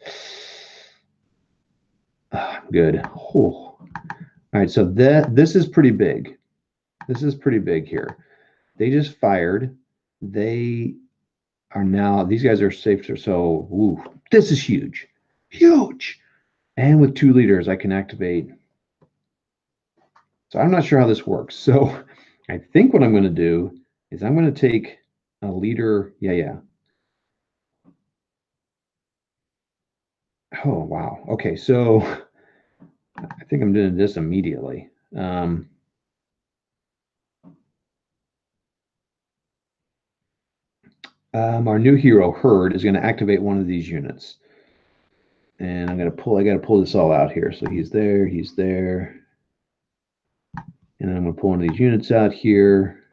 Good. Oh. All right, so this is pretty big. This is pretty big here. They just fired. They are now, these guys are safe. So, ooh, this is huge. Huge. And with 2 leaders, I can activate. So I'm not sure how this works. So I think what I'm going to do is I'm going to take a leader. Yeah. Oh, wow. Okay, so I think I'm doing this immediately. Our new hero, Herd, is going to activate one of these units. And I got to pull this all out here. So he's there. And I'm going to pull one of these units out here.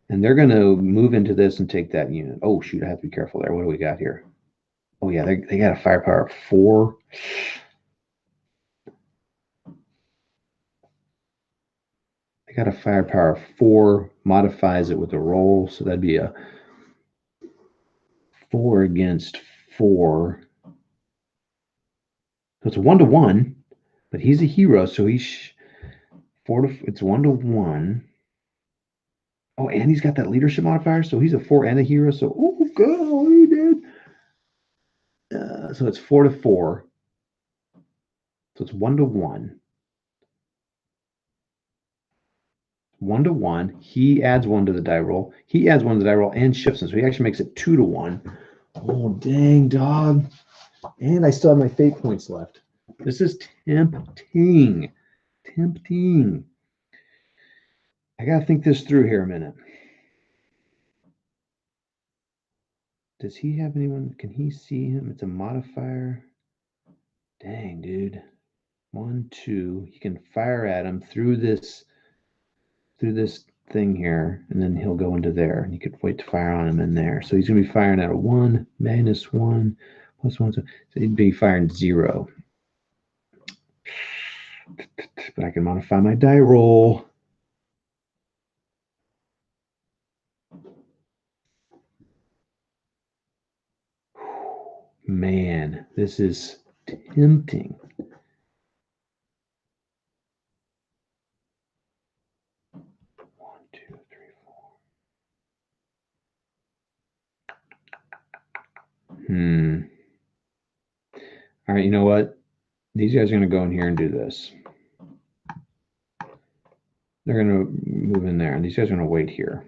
And they're going to move into this and take that unit. Oh, shoot, I have to be careful there. What do we got here? Oh, yeah, they got a firepower of 4. They got a firepower of 4, modifies it with a roll. So that'd be a 4 against 4. So it's 1-to-1, but he's a hero, so he's it's 1-to-1. Oh, and he's got that leadership modifier, so he's a 4 and a hero. So, oh, golly, dude. So it's 4-to-4. So it's 1-to-1. 1-to-1. He adds 1 to the die roll. He adds 1 to the die roll and shifts him. So he actually makes it 2-to-1. Oh, dang, dog. And I still have my fate points left. This is tempting. Tempting. I got to think this through here a minute. Does he have anyone? Can he see him? It's a modifier. Dang, dude. 1, 2. He can fire at him through this thing here, and then he'll go into there, and you could wait to fire on him in there. So he's going to be firing at a 1, -1, +1. So he'd be firing 0. But I can modify my die roll. Man, this is tempting. 1, 2, 3, 4. All right, you know what? These guys are going to go in here and do this. They're going to move in there, and these guys are going to wait here.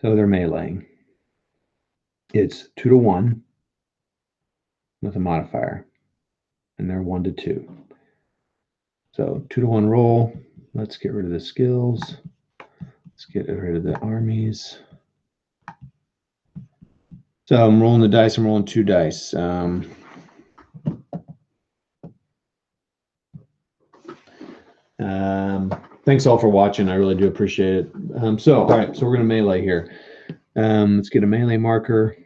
So they're meleeing. It's 2-to-1 with a modifier, and they're 1-to-2. So 2-to-1 roll. Let's get rid of the skills. Let's get rid of the armies. So I'm rolling the dice. I'm rolling 2 dice. Thanks all for watching. I really do appreciate it. All right, so we're going to melee here. Let's get a melee marker.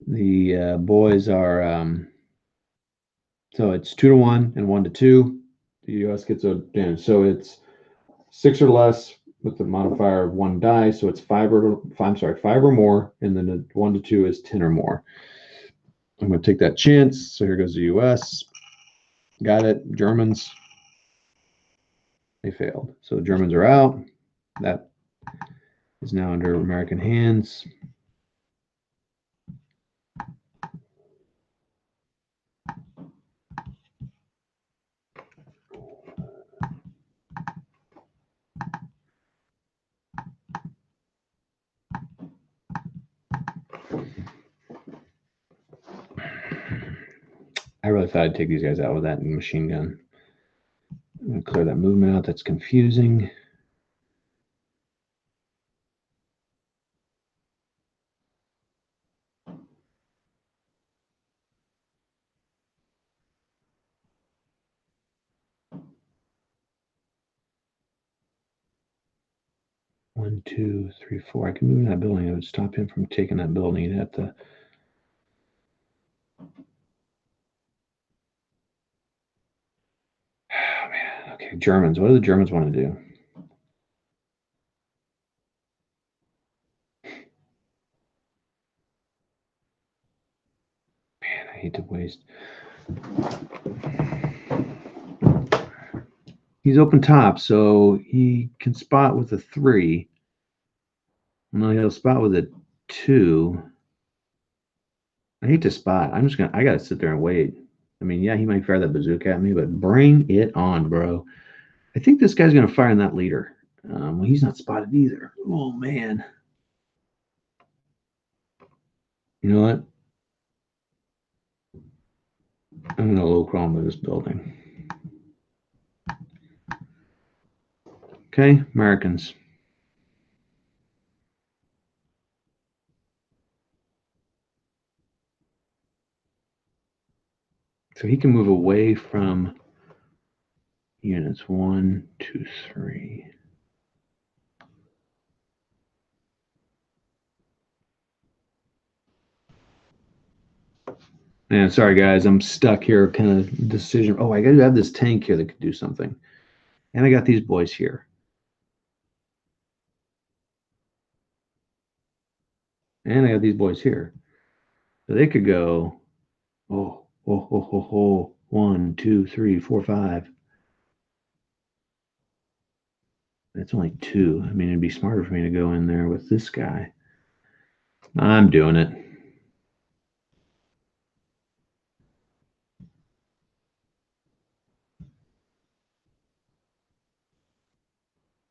The boys are, so it's 2 to 1 and 1 to 2. The U.S. gets a advantage. So it's 6 or less with the modifier of 1 die. So it's 5 or more, and then the 1 to 2 is 10 or more. I'm going to take that chance. So here goes the U.S. Got it. Germans. They failed. So the Germans are out. That is now under American hands. I really thought I'd take these guys out with that machine gun. I'm going to clear that movement out. That's confusing. One, two, three, four. I can move in that building. It would stop him from taking that building. He'd have to. Oh, man. Okay, Germans. What do the Germans want to do? Man, I hate to waste. He's open top, so he can spot with a 3. No, he'll spot with a 2. I hate to spot. I gotta sit there and wait. I mean, yeah, he might fire that bazooka at me, but bring it on, bro. I think this guy's gonna fire on that leader. Well, he's not spotted either. Oh man. You know what? I'm gonna low crawl into this building. Okay, Americans. So he can move away from units 1, 2, 3. Man, sorry guys, I'm stuck here. Kind of decision. Oh, I got to have this tank here that could do something, and I got these boys here, and I got these boys here, so they could go. Oh, 1, 2, 3, 4, 5. That's only 2. I mean, it'd be smarter for me to go in there with this guy. I'm doing it.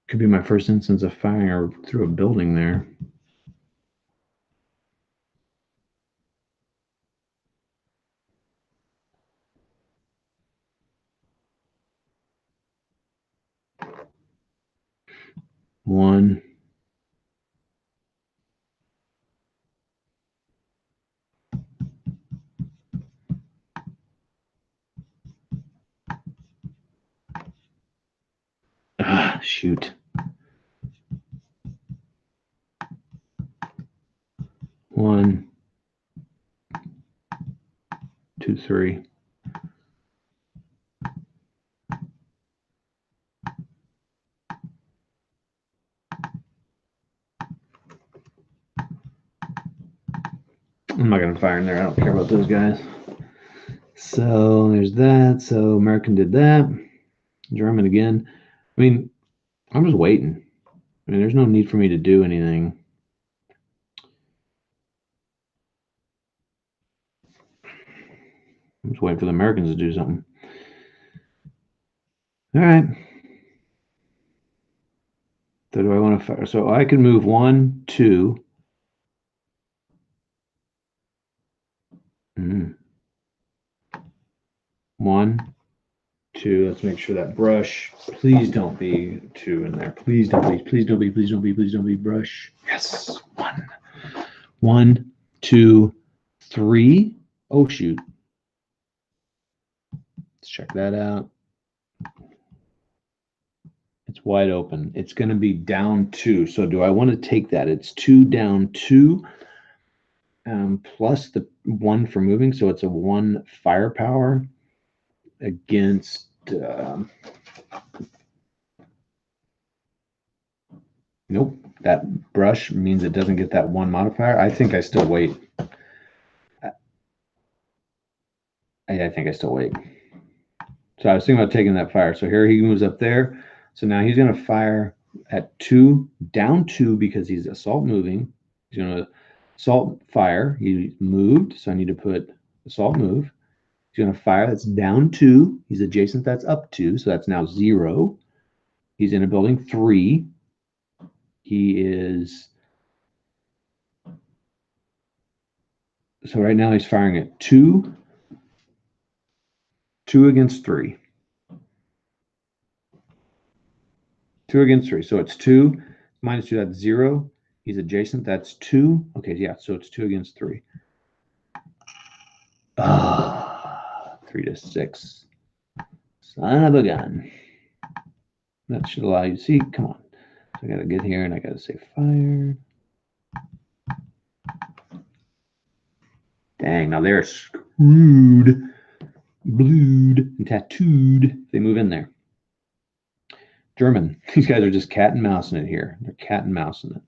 Could be my first instance of firing through a building there. One. Ah, shoot. 1, 2, 3. I'm not going to fire in there. I don't care about those guys. So there's that. So American did that. German again. I mean, I'm just waiting. I mean, there's no need for me to do anything. I'm just waiting for the Americans to do something. All right. So do I want to fire? So I can move 1, 2. 1, 2. Let's make sure that brush. Please don't be 2 in there. Please don't be. Please don't be. Please don't be. Please don't be brush. Yes. 1. 1, 2, 3. Oh, shoot. Let's check that out. It's wide open. It's going to be down 2. So do I want to take that? It's 2 down 2 plus the 1 for moving. So it's a 1 firepower against nope. That brush means it doesn't get that 1 modifier. I think I still wait. I think I still wait. So I was thinking about taking that fire. So here he moves up there. So now he's going to fire at 2, down 2 because he's assault moving. He's going to assault fire. He moved, so I need to put assault move. He's going to fire. That's down 2. He's adjacent. That's up 2. So that's now 0. He's in a building 3. He is. So right now he's firing at 2. 2 against 3. 2 against 3. So it's 2 minus 2. That's 0. He's adjacent. That's 2. Okay, yeah. So it's 2 against 3. 3 to 6. Son of a gun. That should allow you to see. Come on. So I got to get here and I got to say fire. Dang, now they're screwed, blued, and tattooed. They move in there. German. These guys are just cat and mousing it here. They're cat and mousing it.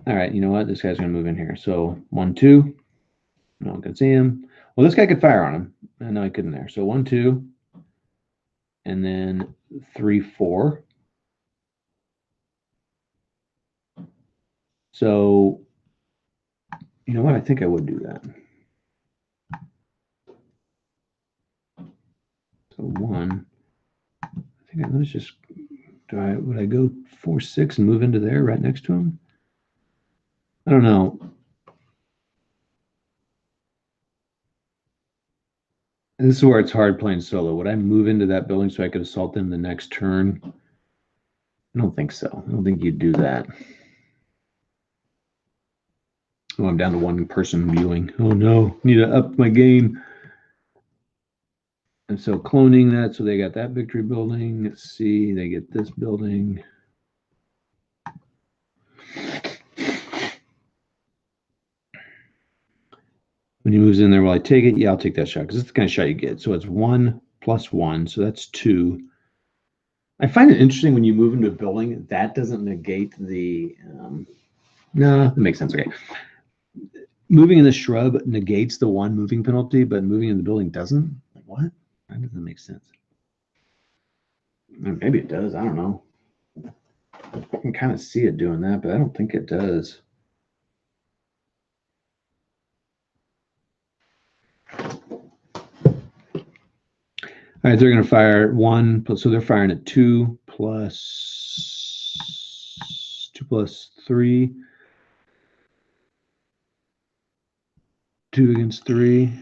All right, you know what? This guy's going to move in here. So 1, 2. No one can see him. Well, this guy could fire on him. No, he couldn't there. So 1, 2. And then 3, 4. So, you know what? I think I would do that. So 1. I think let's just. Would I go 4, 6 and move into there right next to him? I don't know. This is where it's hard playing solo. Would I move into that building so I could assault them the next turn? I don't think so. I don't think you'd do that. Oh, I'm down to 1 person viewing. Oh no, need to up my game. And so cloning that, so they got that victory building. Let's see, they get this building. When he moves in there, will I take it? Yeah, I'll take that shot because it's the kind of shot you get. So it's 1 plus 1, so that's 2. I find it interesting when you move into a building, that doesn't negate the. No, that makes sense. Okay. Moving in the shrub negates the 1 moving penalty, but moving in the building doesn't? Like, what? That doesn't make sense. Maybe it does. I don't know. I can kind of see it doing that, but I don't think it does. All right, they're going to fire 1, so they're firing at 2 plus 3. 2 against 3.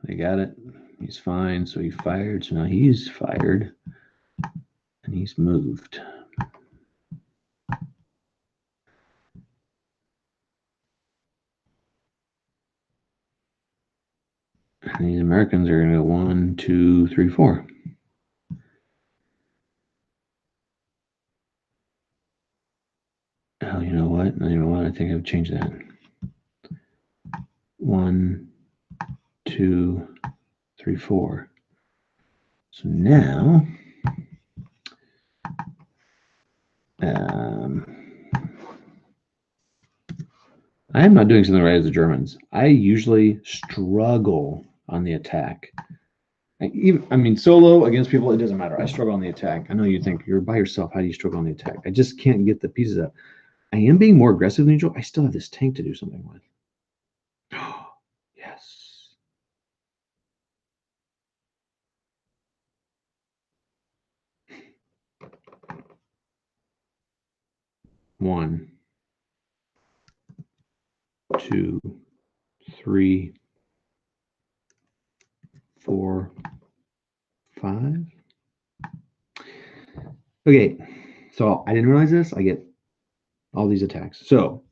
They got it. He's fine. So he fired. So now he's fired. And he's moved. And these Americans are going to go 1, 2, 3, 4. Oh, you know what? I think I've changed that. 1, 2, 3, 4. So now, I am not doing something right as the Germans. I usually struggle on the attack. Solo against people, it doesn't matter. I struggle on the attack. I know you think you're by yourself. How do you struggle on the attack? I just can't get the pieces up. I am being more aggressive than usual. I still have this tank to do something with. Yes. One, 2, 3, 4, 5. Okay, so I didn't realize this. I get all these attacks. So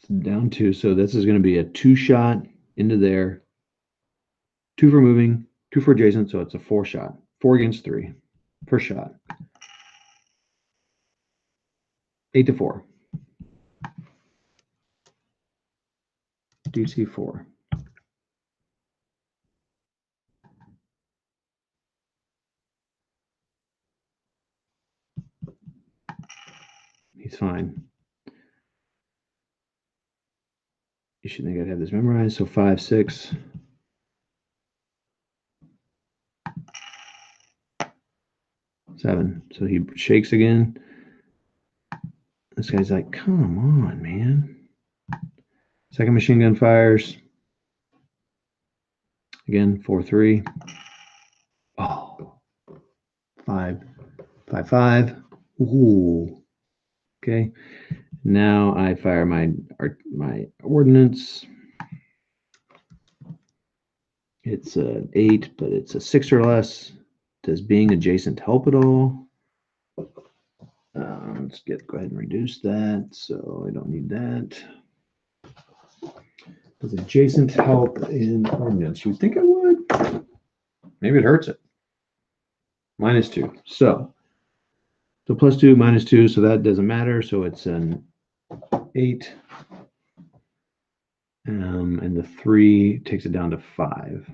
down 2. So this is going to be a 2-shot into there. 2 for moving, 2 for adjacent. So it's a 4-shot. 4 against 3. First shot. 8-4. DC 4. He's fine. You should think I'd have this memorized. So 5, 6. 7. So he shakes again. This guy's like, come on, man. Second machine gun fires. Again, 4, 3. Oh, 5, 5, 5. Ooh. Okay. Now I fire my ordnance. It's an 8, but it's a 6 or less. Does being adjacent help at all? Let's go ahead and reduce that. So I don't need that. Does adjacent help in ordnance? You would think it would. Maybe it hurts it. -2. So +2, -2. So that doesn't matter. So it's an 8. And the 3 takes it down to 5.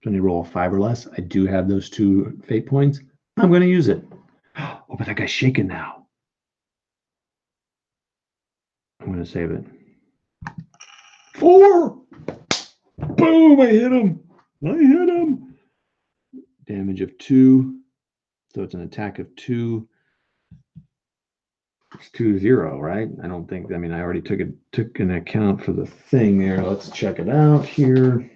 So I need to roll a 5 or less. I do have those 2 fate points. I'm going to use it. Oh, but that guy's shaking now. I'm going to save it. 4! Boom! I hit him. Damage of 2. So it's an attack of 2. It's 2-0, right? I don't think. I mean, I already took an account for the thing there. Let's check it out here.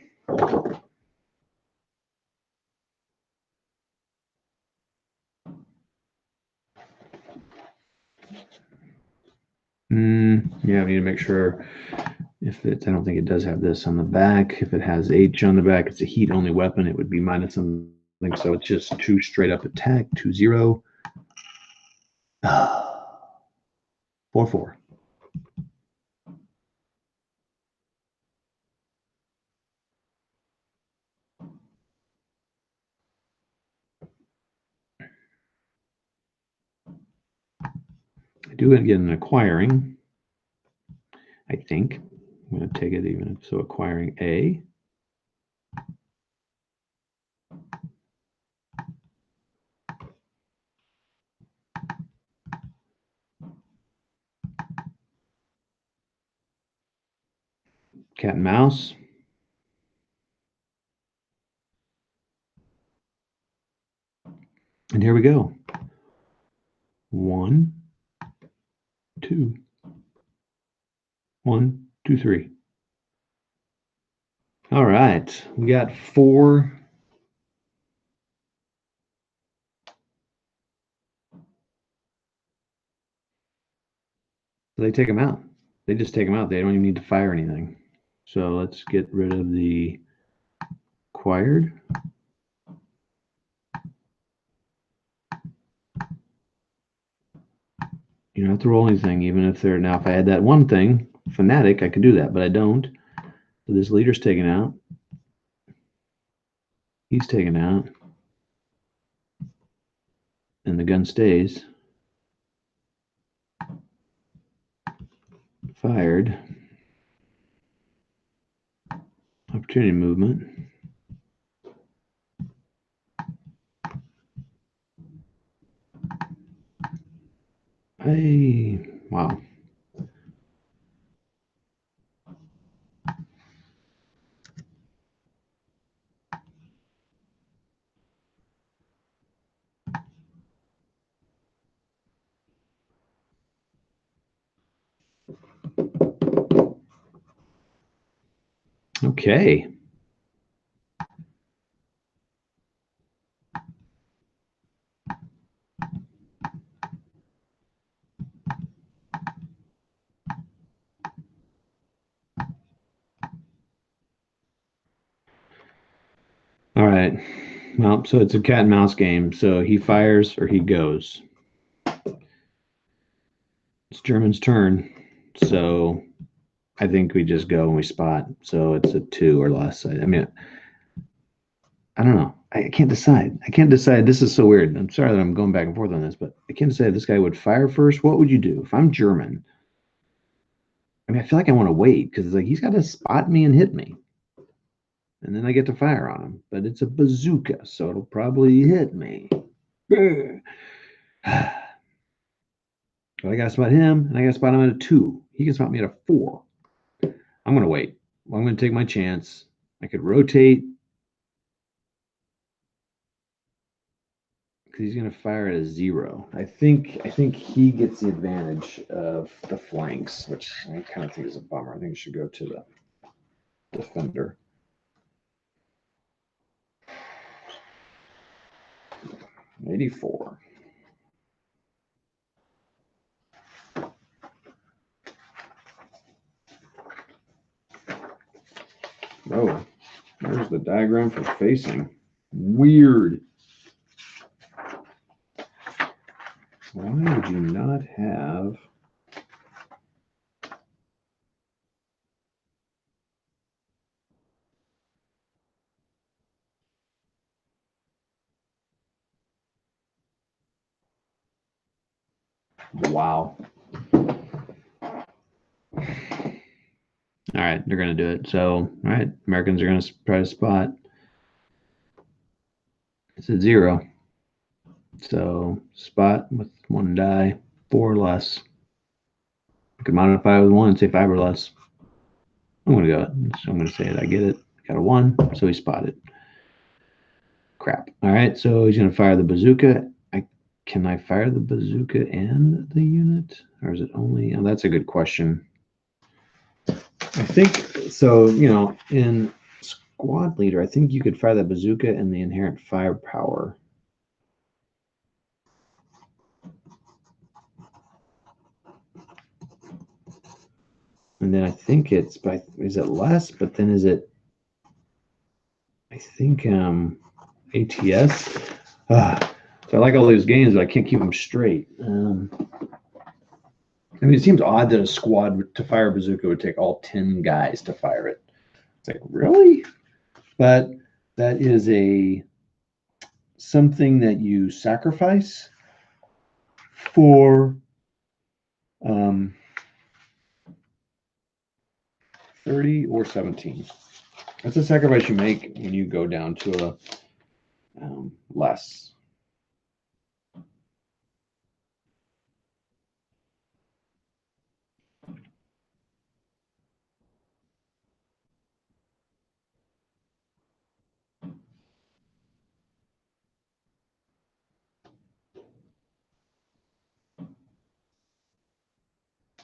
Yeah, we need to make sure if it's. I don't think it does have this on the back. If it has H on the back, it's a heat-only weapon. It would be minus something. So it's just 2 straight-up attack. 2-0. 4-4. I do get an acquiring. I think I'm going to take it even so. Acquiring A. Cat and mouse. And here we go. 1, 2. 1, 2, 3. All right. We got 4. They take them out. They just take them out. They don't even need to fire anything. So let's get rid of the acquired. You don't have to roll anything, even if they're. Now, if I had that one thing, fanatic, I could do that, but I don't. So this leader's taken out. He's taken out. And the gun stays. Fired. Opportunity movement. Hey, wow. Okay. All right. Well, so it's a cat and mouse game. So he fires or he goes. It's German's turn. So I think we just go and we spot. So it's a 2 or less. I mean, I don't know. I can't decide. I can't decide. This is so weird. I'm sorry that I'm going back and forth on this, but I can't decide if this guy would fire first. What would you do? If I'm German, I mean, I feel like I want to wait because it's like he's got to spot me and hit me. And then I get to fire on him. But it's a bazooka, so it'll probably hit me. But I got to spot him, and I got to spot him at a 2. He can spot me at a 4. I'm going to wait. Well, I'm going to take my chance. I could rotate because he's going to fire at a 0. I think he gets the advantage of the flanks, which I kind of think is a bummer. I think it should go to the defender. 84. Oh, there's the diagram for facing. Weird. Why would you not have... Wow. All right, they're going to do it. So, all right, Americans are going to try to spot. It's a 0. So, spot with 1 die, 4 or less. I could modify with 1 and say 5 or less. I'm going to go. So I'm going to say it. I get it. Got a 1, so he spotted. Crap. All right, so he's going to fire the bazooka. Can I fire the bazooka and the unit? Or is it only... Oh, that's a good question. I think, so, in squad leader, I think you could fire the bazooka and the inherent firepower. And then I think it's by... Is it less? But then is it... I think ATS. So I like all these games, but I can't keep them straight. I mean, it seems odd that a squad to fire a bazooka would take all 10 guys to fire it. It's like, really? But that is something that you sacrifice for 30 or 17. That's a sacrifice you make when you go down to a less.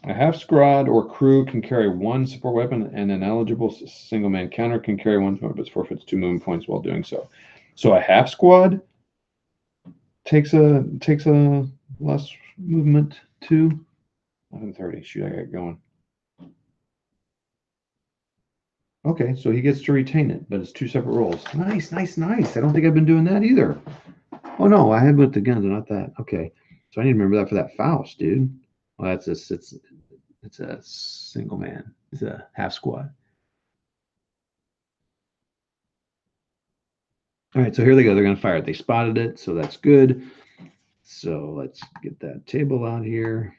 A half squad or crew can carry 1 support weapon, and an eligible single man counter can carry 1 weapon, but forfeits 2 movement points while doing so. So a half squad takes a less movement too. 11:30. Shoot, I got going. Okay, so he gets to retain it, but it's 2 separate rolls. Nice, nice, nice. I don't think I've been doing that either. Oh no, I had with the guns, not that. Okay, so I need to remember that for that Faust, dude. Well, it's a single man. It's a half squad. All right, so here they go. They're going to fire it. They spotted it, so that's good. So let's get that table out here.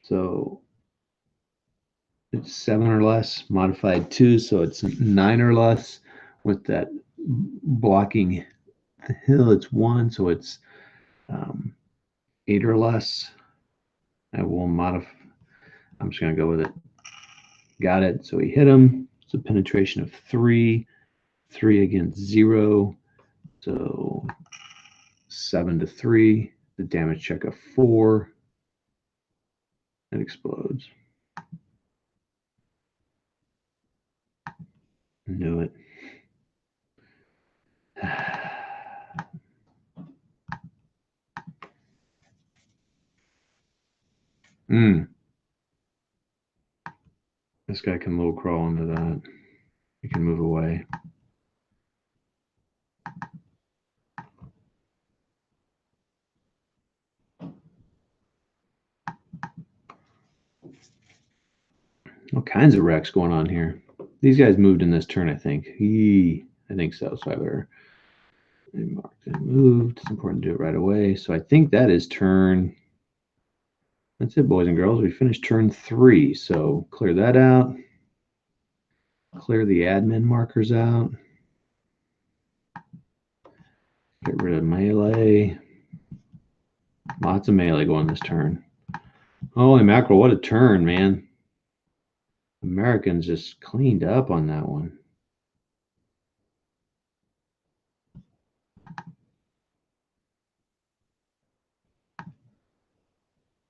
So it's 7 or less, modified 2, so it's 9 or less. With that blocking the hill, it's 1, so it's 8 or less. I will modify. I'm just going to go with it. Got it. So we hit him. It's a penetration of 3. 3 against 0. So 7 to 3. The damage check of 4. It explodes. Knew it. This guy can low crawl into that. He can move away. All kinds of wrecks going on here. These guys moved in this turn, I think. I think so. So I better mark that moved. It's important to do it right away. So I think that is turn. That's it, boys and girls. We finished turn 3. So clear that out. Clear the admin markers out. Get rid of melee. Lots of melee going this turn. Holy mackerel, what a turn, man. Americans just cleaned up on that one.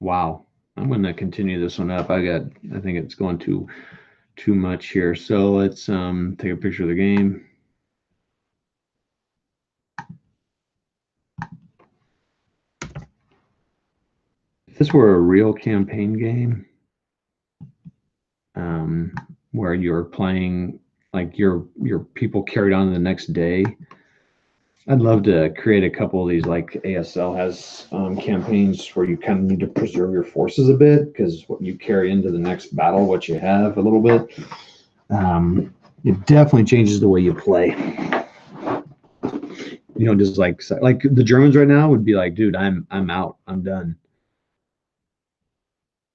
Wow. I'm going to continue this one up. I think it's going too much here. So let's take a picture of the game. If this were a real campaign game, where you're playing like your people carried on to the next day, I'd love to create a couple of these. Like ASL has campaigns where you kind of need to preserve your forces a bit, because what you carry into the next battle, what you have a little bit, it definitely changes the way you play. You know, just like the Germans right now would be like, dude, I'm out, I'm done.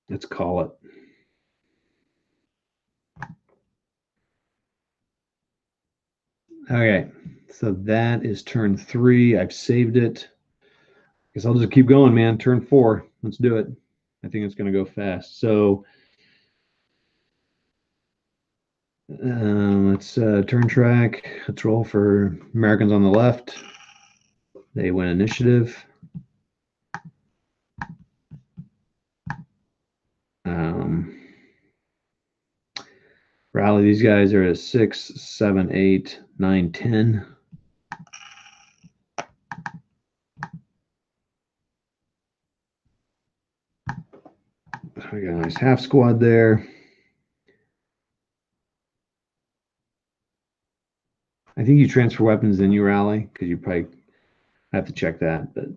Let's call it. Okay, so that is turn 3. I've saved it. Guess I'll just keep going, man. Turn 4. Let's do it. I think it's going to go fast. So let's turn track. Let's roll for Americans on the left. They win initiative. Rally, these guys are at 6, 7, 8, 9, 10. We got a nice half squad there. I think you transfer weapons, then you rally, because you probably have to check that. But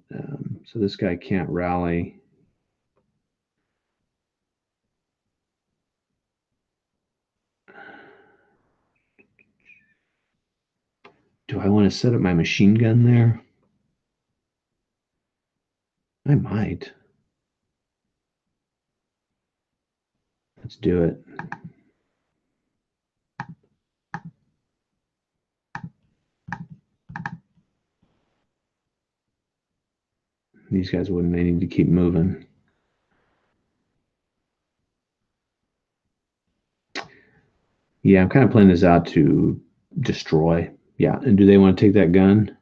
so this guy can't rally. Do I want to set up my machine gun there? I might. Let's do it. These guys wouldn't. They need to keep moving. Yeah, I'm kind of playing this out to destroy. Yeah, and do they want to take that gun?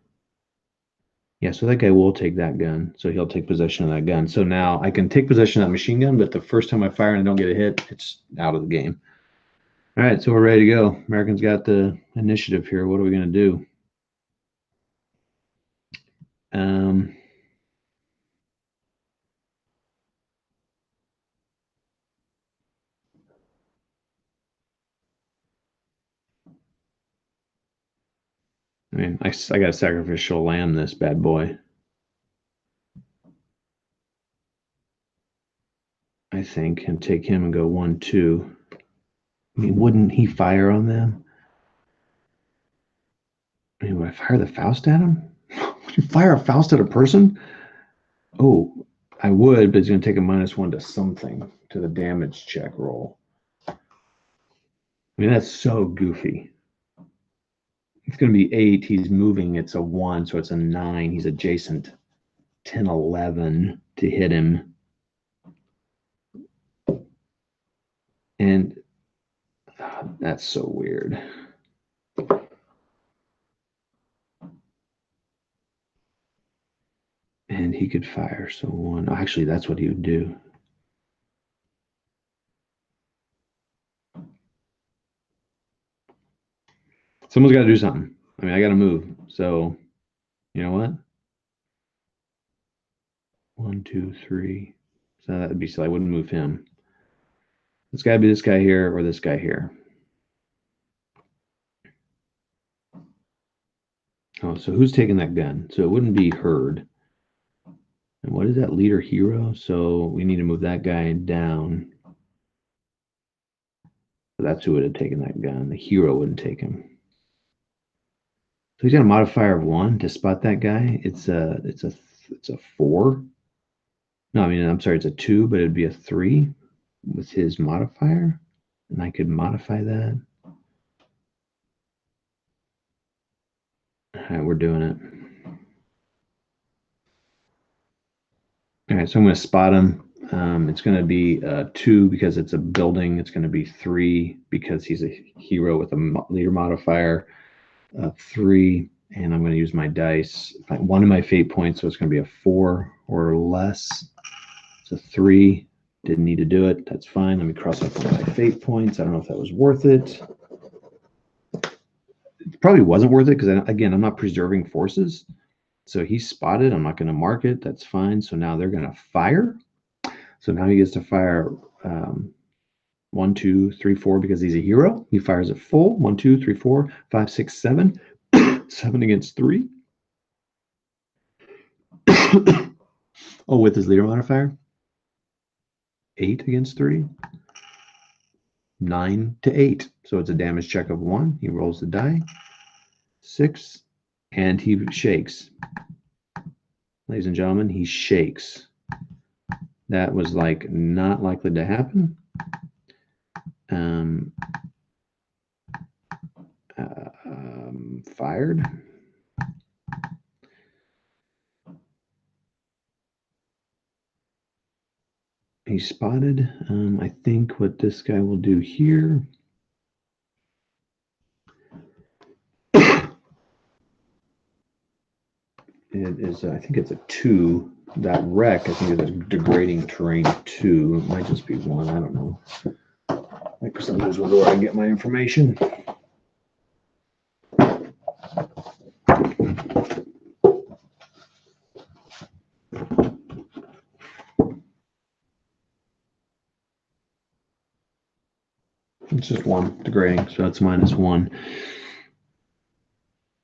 Yeah, so that guy will take that gun. So he'll take possession of that gun. So now I can take possession of that machine gun, but the first time I fire and I don't get a hit, it's out of the game. All right, so we're ready to go. Americans got the initiative here. What are we going to do? I mean, I got to sacrificial lamb this bad boy. I think, and take him and go 1, 2. I mean, wouldn't he fire on them? I mean, would I fire the Faust at him? Would you fire a Faust at a person? Oh, I would, but it's going to take a -1 to something, to the damage check roll. I mean, that's so goofy. It's going to be 8. He's moving. It's a 1, so it's a 9. He's adjacent. 10, 11 to hit him. And that's so weird. And he could fire. So 1. Actually, that's what he would do. Someone's got to do something. I mean, I got to move. So, you know what? 1, 2, 3. So that would be silly. I wouldn't move him. It's got to be this guy here or this guy here. Oh, so who's taking that gun? So it wouldn't be Herd. And what is that, leader hero? So we need to move that guy down. That's who would have taken that gun. The hero wouldn't take him. So he's got a modifier of 1 to spot that guy. It's a 4. No, I mean, I'm sorry, it's a 2, but it'd be a 3 with his modifier. And I could modify that. All right, we're doing it. All right, so I'm going to spot him. It's going to be 2 because it's a building. It's going to be 3 because he's a hero with a leader modifier. 3, and I'm going to use my dice. 1 of my fate points, so it's going to be a 4 or less. It's a 3. Didn't need to do it. That's fine. Let me cross off my fate points. I don't know if that was worth it. It probably wasn't worth it because, again, I'm not preserving forces. So he's spotted. I'm not going to mark it. That's fine. So now they're going to fire. So now he gets to fire 1, 2, 3, 4 because he's a hero. He fires at full. 1, 2, 3, 4, 5, 6, 7. 7 against 3. Oh, with his leader modifier. 8 against 3. 9 to 8. So it's a damage check of 1. He rolls the die. 6. And he shakes. Ladies and gentlemen, he shakes. That was like not likely to happen. Fired. He's spotted. I think what this guy will do here. It is, I think it's a 2. That wreck, I think it's a degrading terrain 2. It might just be 1. I don't know. Microsoft knows where I can get my information. It's just 1 degrading, so that's -1.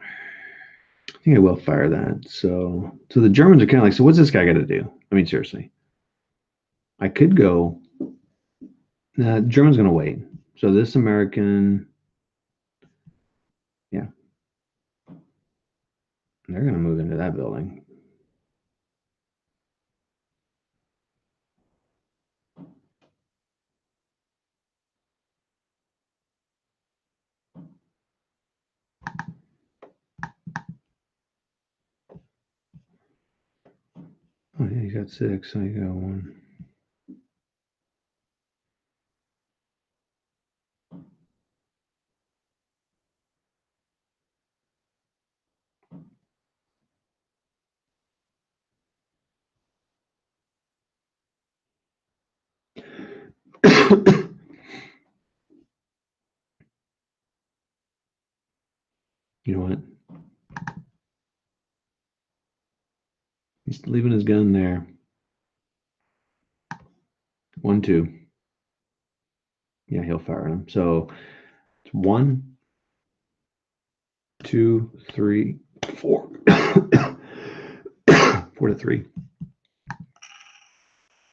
I think I will fire that. So the Germans are kind of like, so what's this guy got to do? I mean, seriously. I could go. German's going to wait. So this American, yeah, they're going to move into that building. Oh, yeah, you got 6. So you got 1. You know what? He's leaving his gun there. 1, 2. Yeah, he'll fire him. So it's 1, 2, 3, 4. 4 to 3.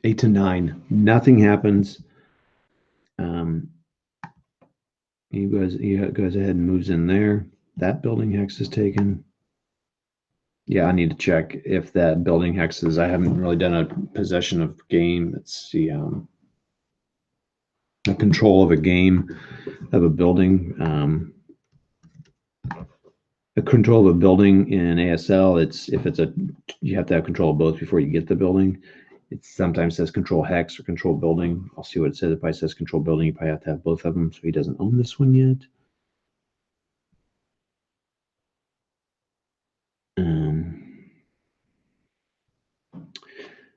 8 to 9. Nothing happens. He goes ahead and moves in there. That building hex is taken. Yeah, I need to check if that building hex is. I haven't really done a possession of game. It's the control of a game of a building. The control of a building in ASL. You have to have control of both before you get the building. It sometimes says control hex or control building. I'll see what it says. If it says control building, you probably have to have both of them. So he doesn't own this one yet.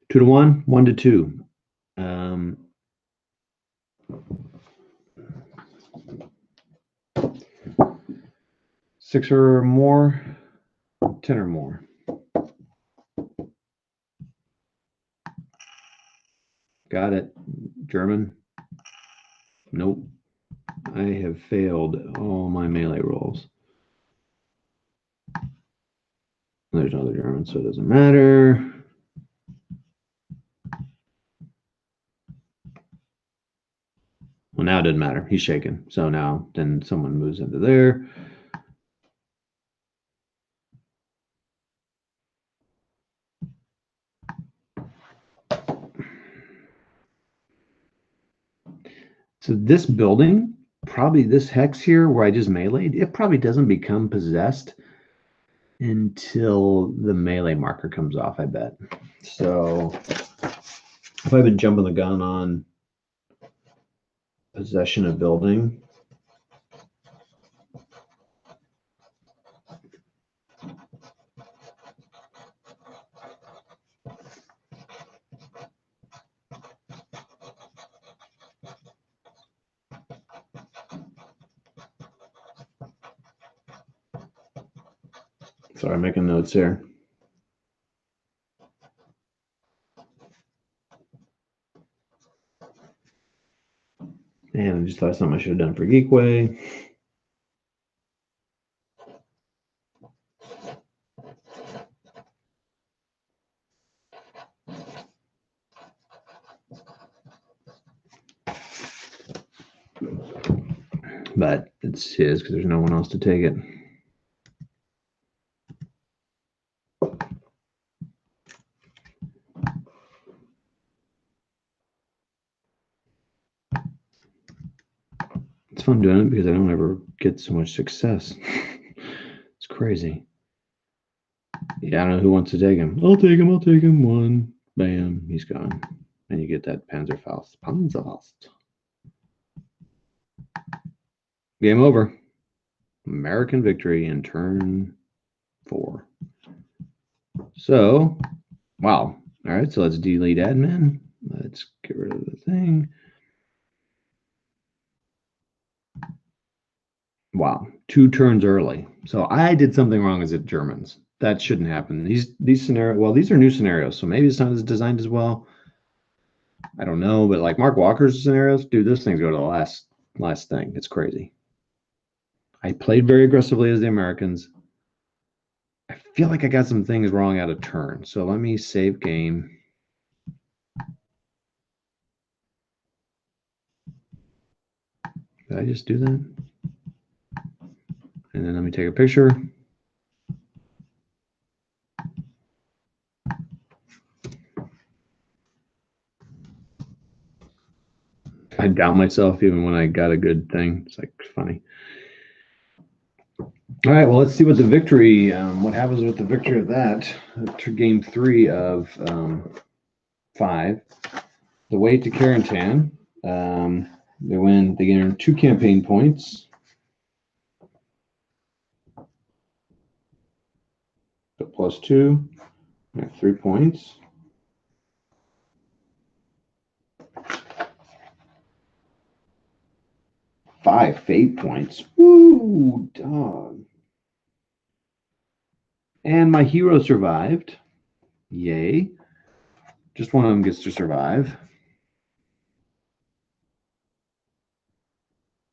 2 to 1, 1 to 2. 6 or more, 10 or more. Got it. German. Nope. I have failed all my melee rolls. There's another German, so it doesn't matter. Well, now it doesn't matter. He's shaken. So now then someone moves into there. So this building, probably this hex here where I just meleeed, it probably doesn't become possessed until the melee marker comes off, I bet. So if I've been jumping the gun on possession of building, sorry, I'm making notes here. And I just thought something I should have done for Geekway. But it's his because there's no one else to take it. It's fun doing it because I don't ever get so much success. It's crazy. Yeah, I don't know who wants to take him. I'll take him. I'll take him. One. Bam. He's gone. And you get that Panzerfaust. Panzerfaust. Game over. American victory in turn 4. So, wow. All right, so let's delete admin. Let's get rid of the thing. Wow, 2 turns early. So I did something wrong as it Germans. That shouldn't happen. These scenarios, well, these are new scenarios, so maybe it's not as designed as well. I don't know, but like Mark Walker's scenarios, dude, those things go to the last thing. It's crazy. I played very aggressively as the Americans. I feel like I got some things wrong out of turn. So let me save game. Did I just do that? And then let me take a picture. I doubt myself even when I got a good thing. It's like funny. All right, well, let's see what the victory, what happens with the victory of that. Game 3 of 5. The way to Carentan. They gain 2 campaign points. But plus 2, 3 points. Five fate points. Woo, dog. And my hero survived. Yay. Just one of them gets to survive.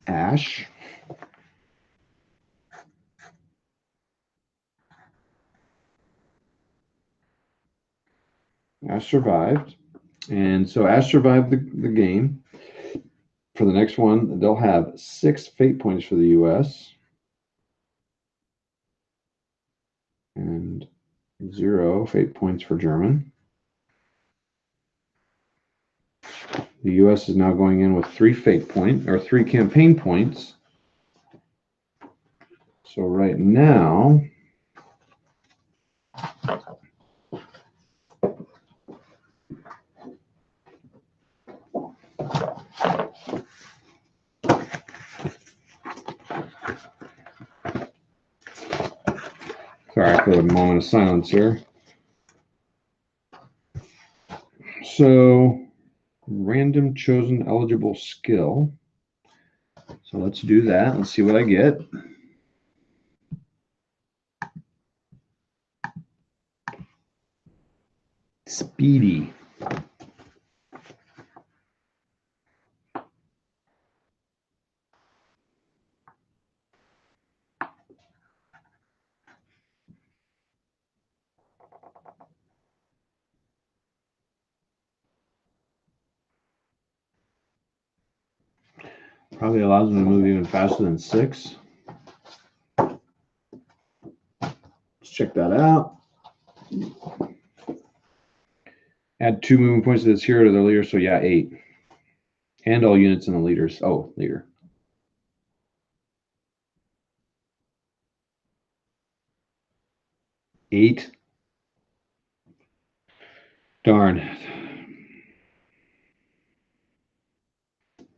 Ash. Ash survived. And so Ash survived the game. For the next one, they'll have 6 fate points for the US. And 0 fate points for German. The US is now going in with 3 3 campaign points. So right now, sorry for the moment of silence here. So random chosen eligible skill. So let's do that. Let's see what I get. Speedy. Probably allows them to move even faster than 6. Let's check that out. Add 2 movement points to this hero to the leader, so yeah, 8. And all units in the leaders. Oh, leader. 8. Darn.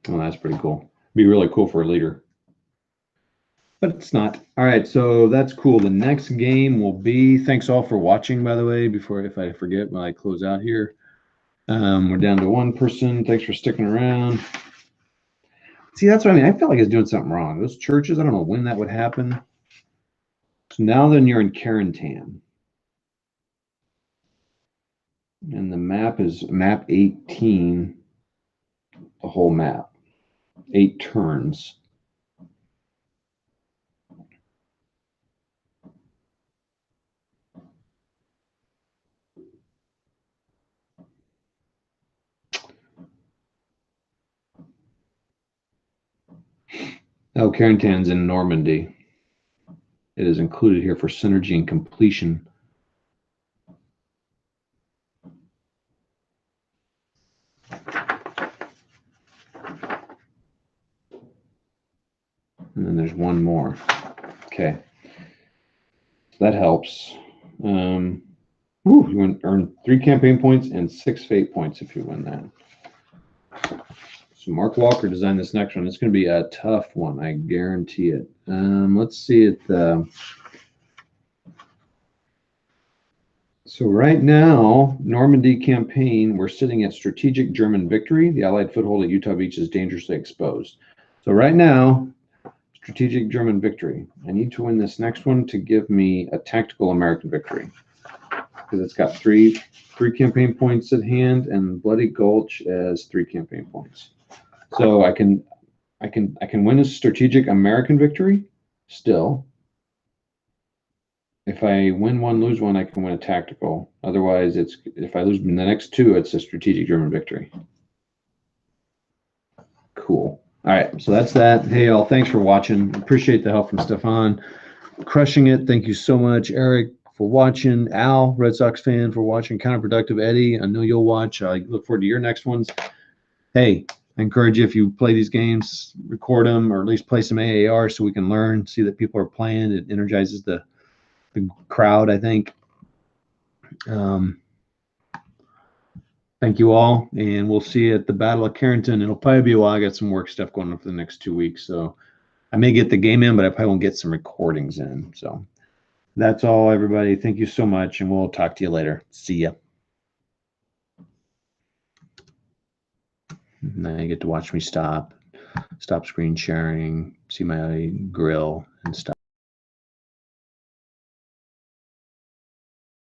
Oh, that's pretty cool. Be really cool for a leader. But it's not. All right, so that's cool. The next game will be, thanks all for watching, by the way, before if I forget when I close out here. We're down to 1 person. Thanks for sticking around. See, that's what I mean. I felt like I was doing something wrong. Those churches, I don't know when that would happen. So now then you're in Carentan. And the map is map 18, the whole map. 8 turns. Oh, Carentan's in Normandy. It is included here for synergy and completion. And then there's 1 more. Okay. That helps. You want to earn 3 campaign points and 6 fate points if you win that. So Mark Walker designed this next one. It's going to be a tough one, I guarantee it. Let's see it. So right now, Normandy campaign, we're sitting at strategic German victory. The Allied foothold at Utah Beach is dangerously exposed. So right now, strategic German victory. I need to win this next one to give me a tactical American victory, because it's got three campaign points at hand, and Bloody Gulch as 3 campaign points. So I can win a strategic American victory still. If I win 1, lose 1, I can win a tactical. Otherwise, it's if I lose the next 2, it's a strategic German victory. Cool. All right, so that's that. Hey, all, thanks for watching. Appreciate the help from Stefan. Crushing it. Thank you so much, Eric, for watching. Al, Red Sox fan, for watching. Counterproductive Eddie, I know you'll watch. I look forward to your next ones. Hey, I encourage you, if you play these games, record them, or at least play some AAR so we can learn, see that people are playing. It energizes the crowd, I think. Thank you all, and we'll see you at the Battle of Carentan. It'll probably be a while. I got some work stuff going on for the next 2 weeks, so I may get the game in, but I probably won't get some recordings in. So that's all, everybody. Thank you so much, and we'll talk to you later. See ya. Now you get to watch me stop screen sharing, see my grill and stuff.